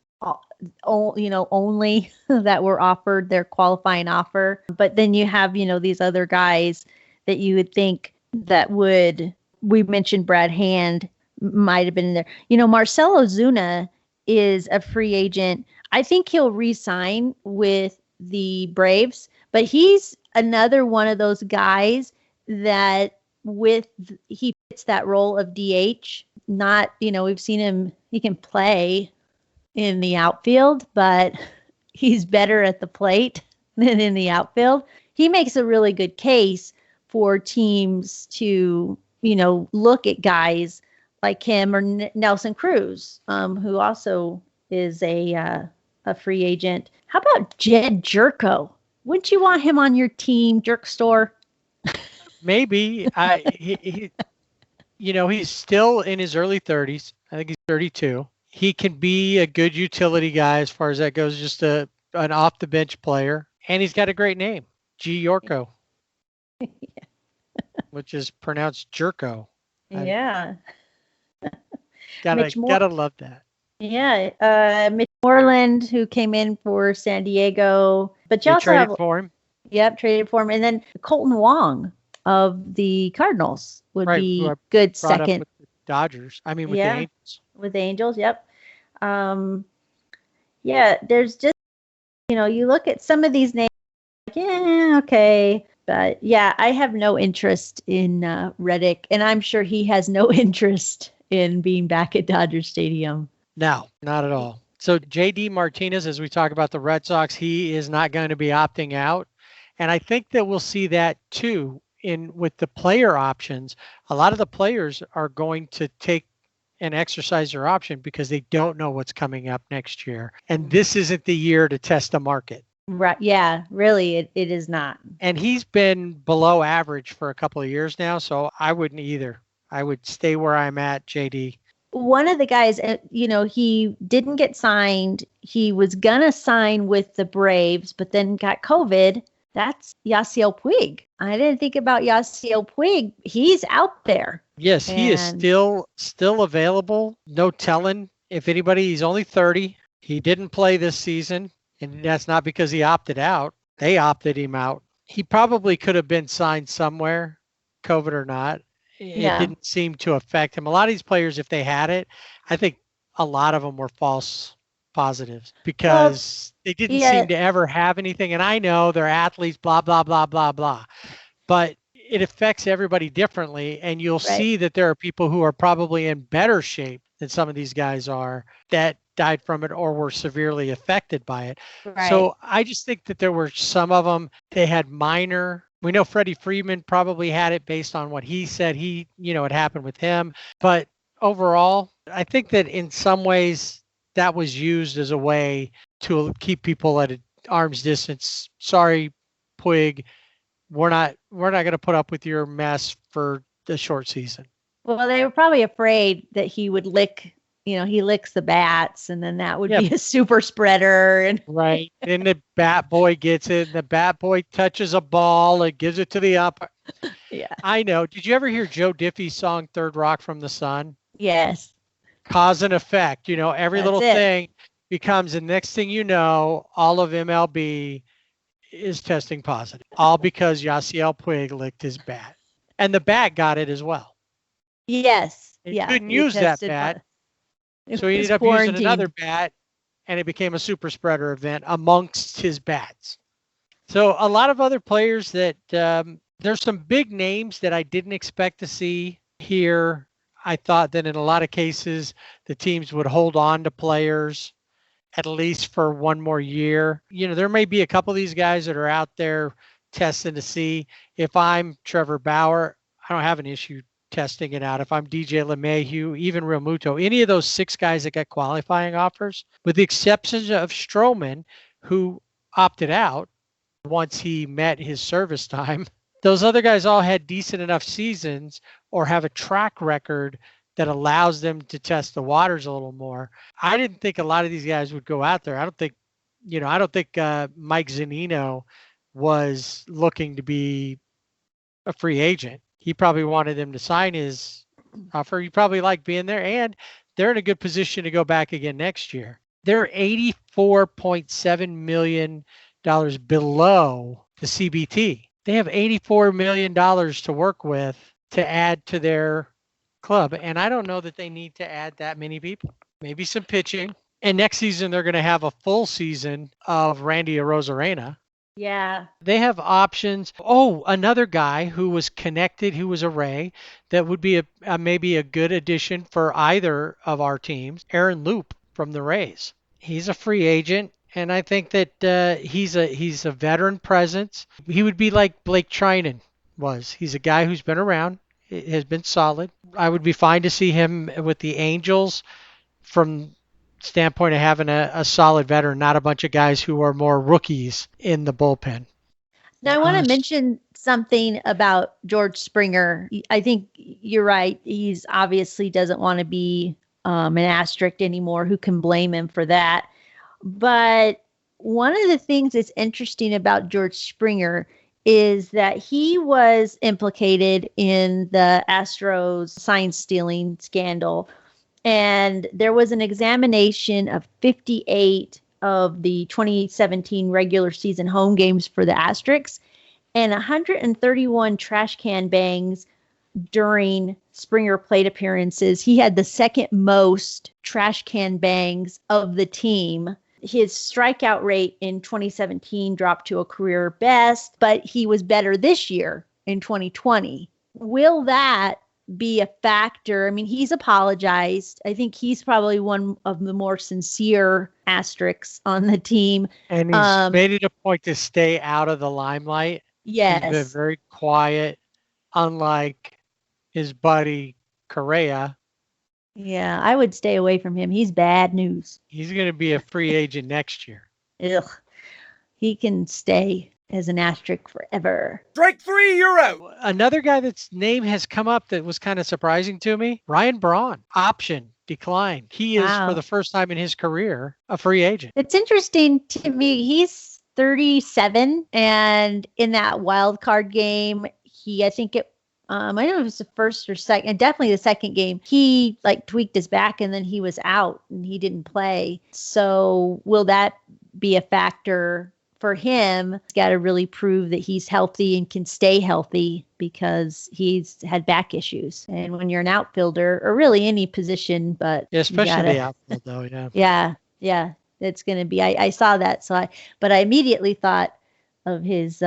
only that were offered their qualifying offer. But then you have, these other guys that you would think we mentioned Brad Hand might have been in there. Marcell Ozuna is a free agent. I think he'll re-sign with the Braves, but he's another one of those guys that he fits that role of DH. Not, we've seen him, he can play in the outfield, but he's better at the plate than in the outfield. He makes a really good case for teams to look at guys like him or Nelson Cruz, who also is a free agent. How about Jed Jerko? Wouldn't you want him on your team, Jerk Store? Maybe. He's still in his early 30s. I think he's 32. He can be a good utility guy as far as that goes, just an off the bench player. And he's got a great name, G. Yorko, which is pronounced Jerko. Yeah. Gotta love that. Yeah. Mitch Moreland, who came in for San Diego. But you also have for him. Yep, traded for him. And then Colton Wong of the Cardinals would be good second. With the Dodgers. I mean, with the Angels. With the Angels, yep. There's just, you look at some of these names, like, yeah, okay. But yeah, I have no interest in Reddick, and I'm sure he has no interest in being back at Dodger Stadium. No, not at all. So JD Martinez, as we talk about the Red Sox, he is not going to be opting out. And I think that we'll see that too with the player options. A lot of the players are going to take and exercise their option because they don't know what's coming up next year. And this isn't the year to test the market. Right. Yeah, really, it is not. And he's been below average for a couple of years now, so I wouldn't either. I would stay where I'm at, JD. One of the guys, he didn't get signed. He was going to sign with the Braves, but then got COVID. That's Yasiel Puig. I didn't think about Yasiel Puig. He's out there. Yes, he is still available. No telling if anybody. He's only 30. He didn't play this season, and that's not because he opted out. They opted him out. He probably could have been signed somewhere, COVID or not. It didn't seem to affect him. A lot of these players, if they had it, I think a lot of them were false positives because they didn't seem to ever have anything. And I know they're athletes, blah, blah, blah, blah, blah. But it affects everybody differently. And you'll see that there are people who are probably in better shape than some of these guys are that died from it or were severely affected by it. Right. So I just think that there were some of them, they had minor. We know Freddie Freeman probably had it based on what he said it happened with him. But overall, I think that in some ways that was used as a way to keep people at an arm's distance. Sorry, Puig, we're not going to put up with your mess for the short season. Well, they were probably afraid that he would he licks the bats, and then that would be a super spreader. And right. And the bat boy gets it, and the bat boy touches a ball and gives it to the umpire. Yeah. I know. Did you ever hear Joe Diffie's song, Third Rock from the Sun? Yes. Cause and effect. Every little thing becomes, the next thing you know, all of MLB is testing positive. All because Yasiel Puig licked his bat. And the bat got it as well. Yes. He couldn't use that bat. So he ended up using another bat, and it became a super spreader event amongst his bats. So a lot of other players that there's some big names that I didn't expect to see here. I thought that in a lot of cases, the teams would hold on to players at least for one more year. There may be a couple of these guys that are out there testing to see. If I'm Trevor Bauer, I don't have an issue testing it out. If I'm DJ LeMahieu, even Real Muto, any of those 6 guys that got qualifying offers, with the exception of Stroman, who opted out once he met his service time, those other guys all had decent enough seasons or have a track record that allows them to test the waters a little more. I didn't think a lot of these guys would go out there. I don't think Mike Zunino was looking to be a free agent. He probably wanted them to sign his offer. He probably liked being there, and they're in a good position to go back again next year. They're $84.7 million below the CBT. They have $84 million to work with to add to their club, and I don't know that they need to add that many people. Maybe some pitching. And next season, they're going to have a full season of Randy Arozarena. Yeah. They have options. Oh, another guy who was connected, who was a Ray, that would be maybe a good addition for either of our teams. Aaron Loop from the Rays. He's a free agent, and I think that he's a veteran presence. He would be like Blake Trinan was. He's a guy who's been around, has been solid. I would be fine to see him with the Angels from standpoint of having a solid veteran, not a bunch of guys who are more rookies in the bullpen. Now, I want to mention something about George Springer. I think you're right. He's obviously doesn't want to be an asterisk anymore. Who can blame him for that? But one of the things that's interesting about George Springer is that he was implicated in the Astros sign stealing scandal. And there was an examination of 58 of the 2017 regular season home games for the Asterix and 131 trash can bangs during Springer plate appearances. He had the second most trash can bangs of the team. His strikeout rate in 2017 dropped to a career best, but he was better this year in 2020. Will that be a factor? I mean, he's apologized. I think he's probably one of the more sincere asterisks on the team. And he's made it a point to stay out of the limelight. Yes. He's been very quiet, unlike his buddy Correa. Yeah, I would stay away from him. He's bad news. He's going to be a free agent next year. Ugh. He can stay as an asterisk forever. Strike 3, you're out. Another guy that's name has come up that was kind of surprising to me, Ryan Braun, option declined. He is, for the first time in his career, a free agent. It's interesting to me. He's 37, and in that wild card game, I think it, I don't know if it was the first or second, definitely the second game, he like tweaked his back and then he was out and he didn't play. So will that be a factor for him? He's got to really prove that he's healthy and can stay healthy because he's had back issues. And when you're an outfielder, or really any position, but especially the outfield though, yeah, it's going to be. I saw that, but I immediately thought of his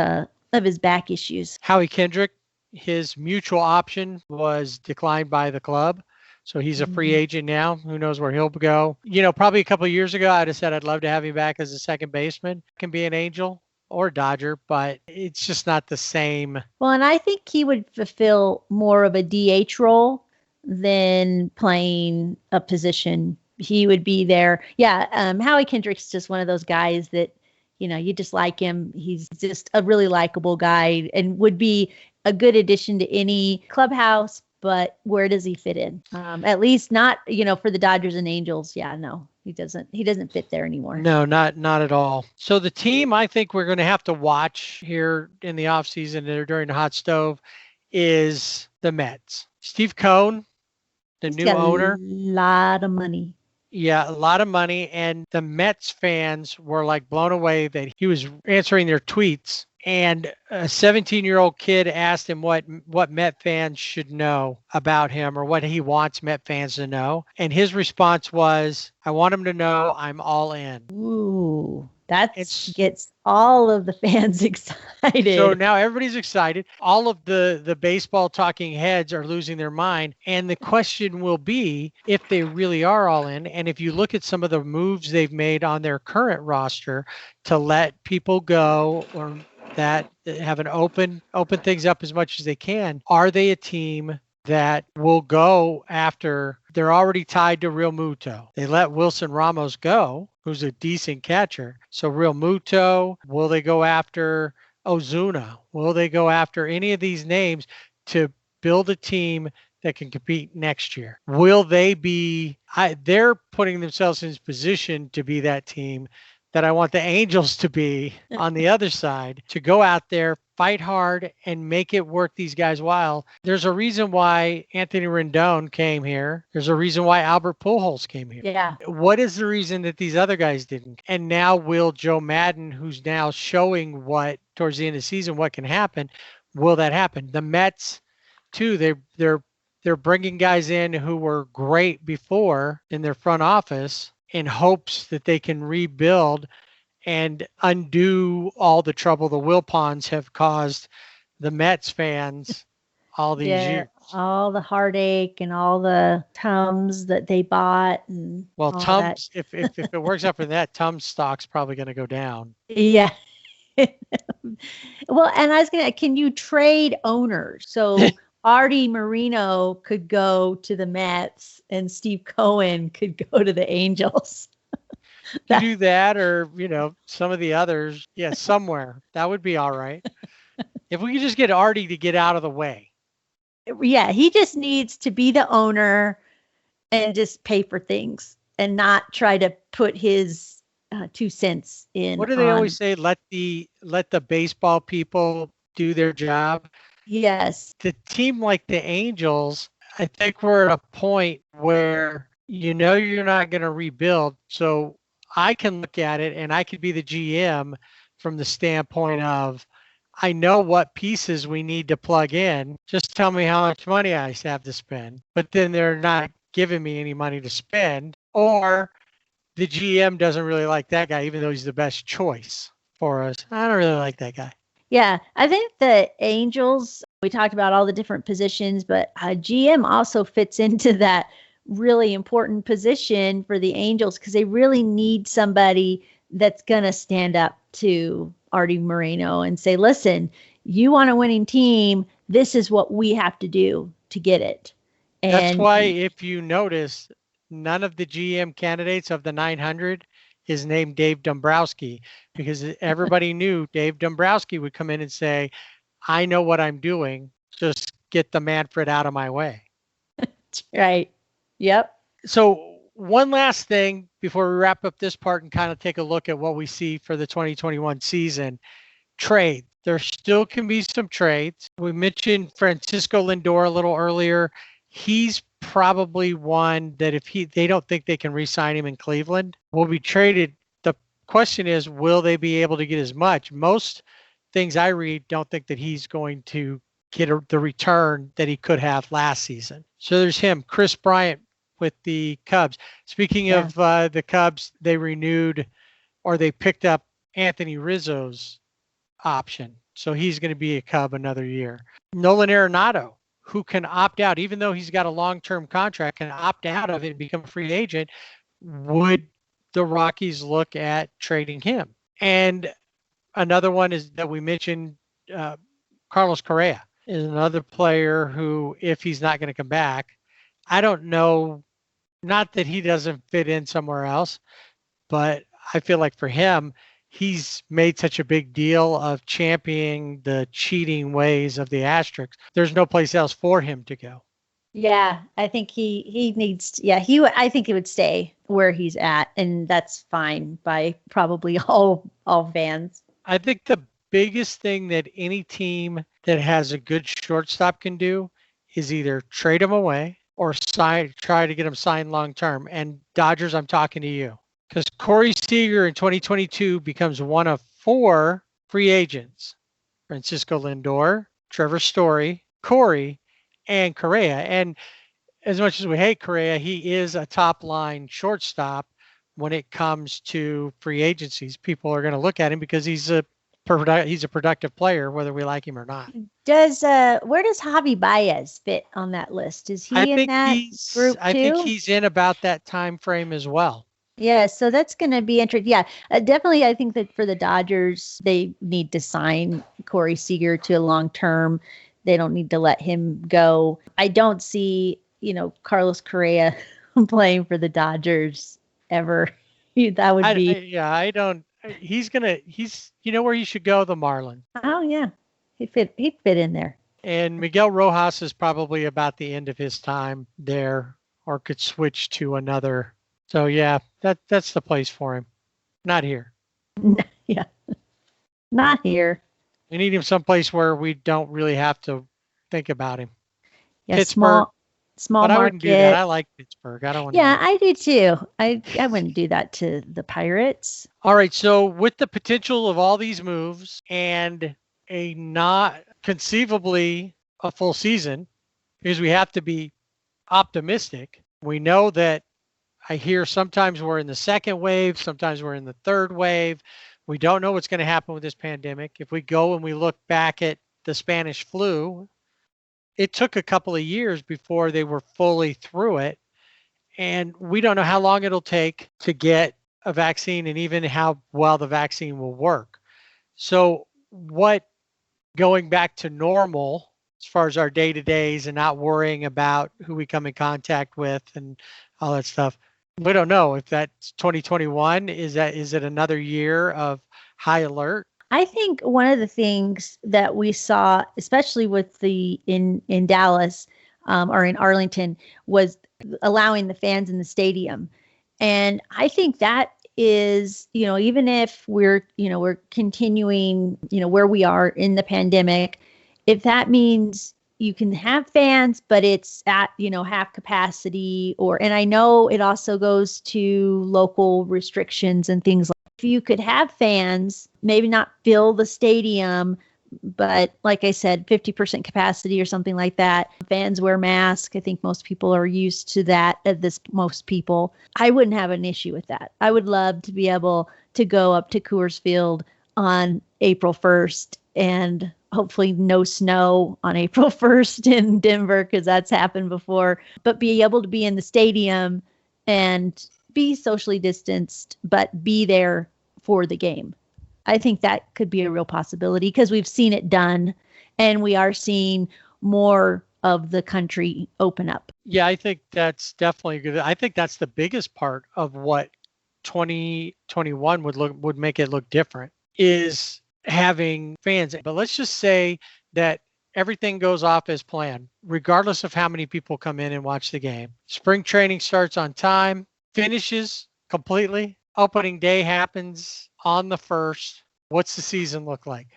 back issues. Howie Kendrick, his mutual option was declined by the club. So he's a free agent now. Who knows where he'll go? Probably a couple of years ago, I'd have said I'd love to have him back as a second baseman. Can be an Angel or Dodger, but it's just not the same. Well, and I think he would fulfill more of a DH role than playing a position. He would be there. Yeah, Howie Kendrick's just one of those guys that, you just like him. He's just a really likable guy and would be a good addition to any clubhouse. But where does he fit in? At least not, for the Dodgers and Angels. Yeah, no, he doesn't fit there anymore. No, not at all. So the team I think we're going to have to watch here in the offseason or during the hot stove is the Mets. Steve Cohen, He's new owner. A lot of money. Yeah, a lot of money. And the Mets fans were like blown away that he was answering their tweets. And a 17-year-old kid asked him what Met fans should know about him or what he wants Met fans to know. And his response was, I want him to know I'm all in. Ooh, that gets all of the fans excited. So now everybody's excited. All of the baseball talking heads are losing their mind. And the question will be if they really are all in. And if you look at some of the moves they've made on their current roster to let people go or that have an open things up as much as they can. Are they a team that will go after? They're already tied to Real Muto. They let Wilson Ramos go, who's a decent catcher. So Real Muto, will they go after Ozuna? Will they go after any of these names to build a team that can compete next year? Will they be? They're putting themselves in position to be that team that I want the Angels to be on the other side, to go out there, fight hard, and make it worth these guys' while. There's a reason why Anthony Rendon came here. There's a reason why Albert Pujols came here. Yeah. What is the reason that these other guys didn't? And now will Joe Madden, who's now showing what towards the end of the season, what can happen, will that happen? The Mets, too, they're bringing guys in who were great before in their front office, in hopes that they can rebuild and undo all the trouble the Wilpons have caused the Mets fans all these years. All the heartache and all the Tums that they bought. And well, Tums, if it works out for that, Tums stock's probably going to go down. Yeah. Well, and can you trade owners? So Artie Moreno could go to the Mets and Steve Cohen could go to the Angels. You do that, or some of the others, somewhere that would be all right. If we could just get Artie to get out of the way. Yeah, he just needs to be the owner and just pay for things and not try to put his 2 cents in. What do they always say? Let the baseball people do their job. Yes. The team like the Angels, I think we're at a point where you're not going to rebuild. So I can look at it and I could be the GM from the standpoint of, I know what pieces we need to plug in. Just tell me how much money I have to spend. But then they're not giving me any money to spend. Or the GM doesn't really like that guy, even though he's the best choice for us. I don't really like that guy. Yeah, I think the Angels, we talked about all the different positions, but GM also fits into that really important position for the Angels because they really need somebody that's going to stand up to Artie Moreno and say, listen, you want a winning team. This is what we have to do to get it. And that's why, if you notice, none of the GM candidates of the 900 is named Dave Dombrowski, because everybody knew Dave Dombrowski would come in and say, I know what I'm doing. Just get the Manfred out of my way. Right. Yep. So one last thing before we wrap up this part and kind of take a look at what we see for the 2021 season. Trade. There still can be some trades. We mentioned Francisco Lindor a little earlier. He's probably one that if they don't think they can re-sign him in Cleveland, will be traded. The question is, will they be able to get as much? Most things I read don't think that he's going to get the return that he could have last season. So there's him. Chris Bryant with the Cubs. Speaking of the Cubs, they renewed, or they picked up Anthony Rizzo's option. So he's going to be a Cub another year. Nolan Arenado, who can opt out, even though he's got a long-term contract, can opt out of it and become a free agent. Would the Rockies look at trading him? And another one is that we mentioned, Carlos Correa is another player who, if he's not going to come back, I don't know, not that he doesn't fit in somewhere else, but I feel like for him, he's made such a big deal of championing the cheating ways of the Astros. There's no place else for him to go. Yeah, I think he needs. I think he would stay where he's at, and that's fine by probably all fans. I think the biggest thing that any team that has a good shortstop can do is either trade him away or try to get him signed long term. And Dodgers, I'm talking to you. Because Corey Seager in 2022 becomes one of 4 free agents. Francisco Lindor, Trevor Story, Corey, and Correa. And as much as we hate Correa, he is a top-line shortstop when it comes to free agencies. People are going to look at him because he's a productive player, whether we like him or not. Where does Javi Baez fit on that list? Is he in that group too? I think he's in about that time frame as well. Yeah, so that's going to be interesting. Yeah, definitely. I think that for the Dodgers, they need to sign Corey Seager to a long term. They don't need to let him go. I don't see, Carlos Correa playing for the Dodgers ever. That would be. I don't. He's where he should go, the Marlins. Oh yeah, he'd fit in there. And Miguel Rojas is probably about the end of his time there, or could switch to another. So yeah, that's the place for him. Not here. Yeah, not here. We need him someplace where we don't really have to think about him. Yeah, Pittsburgh. Small but market. I wouldn't do that. I like Pittsburgh. I don't want. Yeah, I do too. I wouldn't do that to the Pirates. All right. So with the potential of all these moves and a not conceivably a full season, because we have to be optimistic. We know that I hear sometimes we're in the second wave, sometimes we're in the third wave. We don't know what's going to happen with this pandemic. If we go and we look back at the Spanish flu, it took a couple of years before they were fully through it. And we don't know how long it'll take to get a vaccine and even how well the vaccine will work. So what going back to normal as far as our day-to-days and not worrying about who we come in contact with and all that stuff. We don't know if that's 2021. Is it another year of high alert? I think one of the things that we saw, especially with in Dallas or in Arlington, was allowing the fans in the stadium. And I think that is, even if we're continuing, where we are in the pandemic, if that means you can have fans, but it's at, half capacity, and I know it also goes to local restrictions and things like that. If you could have fans, maybe not fill the stadium, but like I said, 50% capacity or something like that. Fans wear masks. I think most people are used to that. Most people, I wouldn't have an issue with that. I would love to be able to go up to Coors Field on April 1st and hopefully no snow on April 1st in Denver, because that's happened before, but be able to be in the stadium and be socially distanced, but be there for the game. I think that could be a real possibility because we've seen it done and we are seeing more of the country open up. Yeah, I think that's definitely good. I think that's the biggest part of what 2021 would make it look different is having fans. But let's just say that everything goes off as planned, regardless of how many people come in and watch the game. Spring training starts on time, finishes completely. Opening day happens on the 1st. What's the season look like?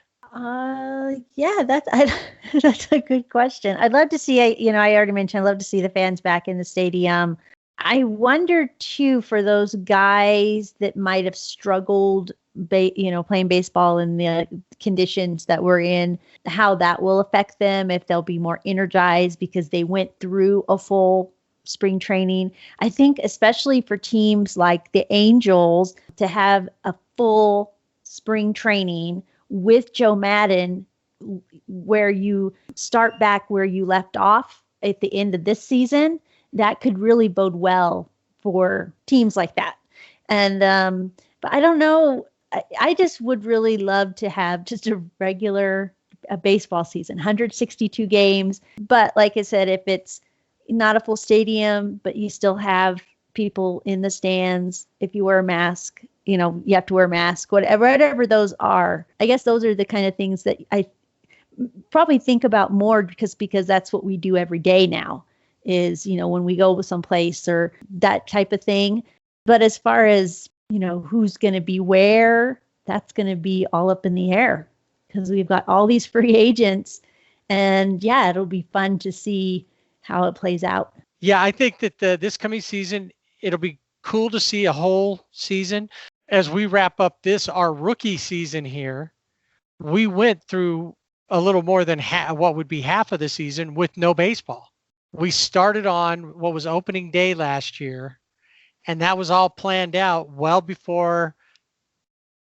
Yeah, that's a good question. I'd love to see, I already mentioned, I'd love to see the fans back in the stadium. I wonder too, for those guys that might have struggled, playing baseball in the conditions that we're in, how that will affect them, if they'll be more energized because they went through a full spring training. I think especially for teams like the Angels to have a full spring training with Joe Madden, where you start back where you left off at the end of this season, that could really bode well for teams like that. And but I don't know. I just would really love to have just a regular baseball season, 162 games. But like I said, if it's not a full stadium, but you still have people in the stands, if you wear a mask, you have to wear a mask, whatever those are. I guess those are the kind of things that I probably think about more because that's what we do every day now is, when we go someplace or that type of thing. But as far as, who's going to be where, that's going to be all up in the air because we've got all these free agents. And yeah, it'll be fun to see how it plays out. Yeah, I think that this coming season, it'll be cool to see a whole season. As we wrap up our rookie season here, we went through a little more than what would be half of the season with no baseball. We started on what was opening day last year, and that was all planned out well before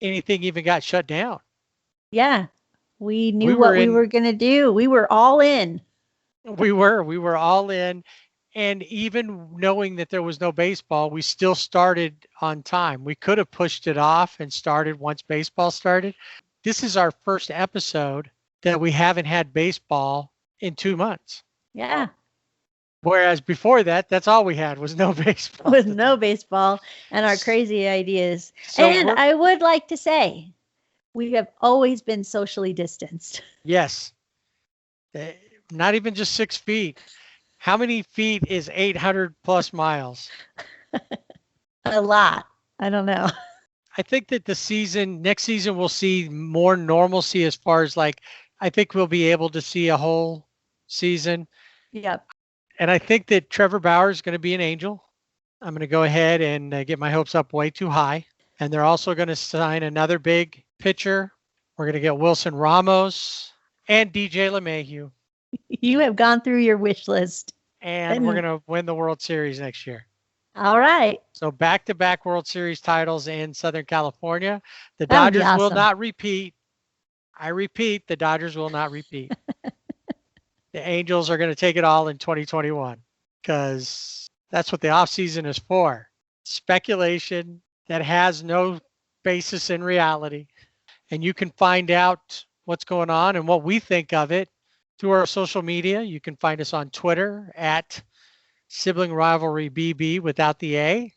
anything even got shut down. Yeah, we knew what we were going to do. We were all in. We were all in. And even knowing that there was no baseball, we still started on time. We could have pushed it off and started once baseball started. This is our first episode that we haven't had baseball in 2 months. Yeah. Whereas before that's all we had was no baseball. With no baseball and our crazy ideas. So I would like to say, we have always been socially distanced. Yes. Not even just 6 feet. How many feet is 800 plus miles? A lot. I don't know. I think that next season, we'll see more normalcy as far as I think we'll be able to see a whole season. Yep. And I think that Trevor Bauer is going to be an Angel. I'm going to go ahead and get my hopes up way too high. And they're also going to sign another big pitcher. We're going to get Wilson Ramos and DJ LeMahieu. You have gone through your wish list. And we're going to win the World Series next year. All right. So back-to-back World Series titles in Southern California. The Dodgers will not repeat. I repeat, the Dodgers will not repeat. The Angels are going to take it all in 2021 because that's what the offseason is for. Speculation that has no basis in reality. And you can find out what's going on and what we think of it through our social media. You can find us on Twitter at Sibling Rivalry BB without the A,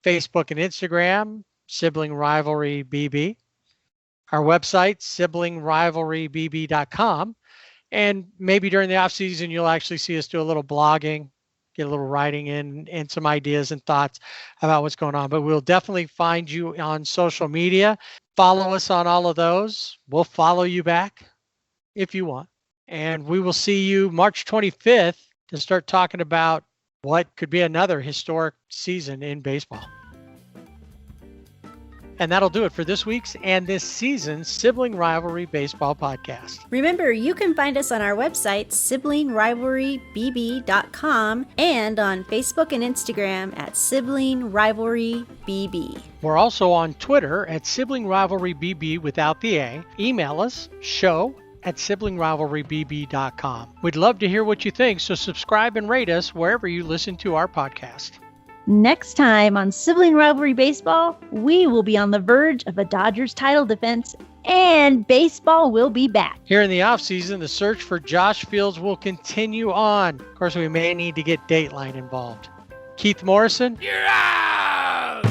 Facebook and Instagram, Sibling Rivalry BB, our website, siblingrivalrybb.com. And maybe during the off season, you'll actually see us do a little blogging, get a little writing in, and some ideas and thoughts about what's going on. But we'll definitely find you on social media. Follow us on all of those. We'll follow you back if you want. And we will see you March 25th to start talking about what could be another historic season in baseball. And that'll do it for this week's and this season's Sibling Rivalry Baseball Podcast. Remember, you can find us on our website, siblingrivalrybb.com, and on Facebook and Instagram at Sibling Rivalry BB. We're also on Twitter at Sibling Rivalry BB without the A. Email us, show@siblingrivalrybb.com. We'd love to hear what you think, so subscribe and rate us wherever you listen to our podcast. Next time on Sibling Rivalry Baseball, we will be on the verge of a Dodgers title defense, and baseball will be back. Here in the offseason, the search for Josh Fields will continue on. Of course, we may need to get Dateline involved. Keith Morrison, You're out!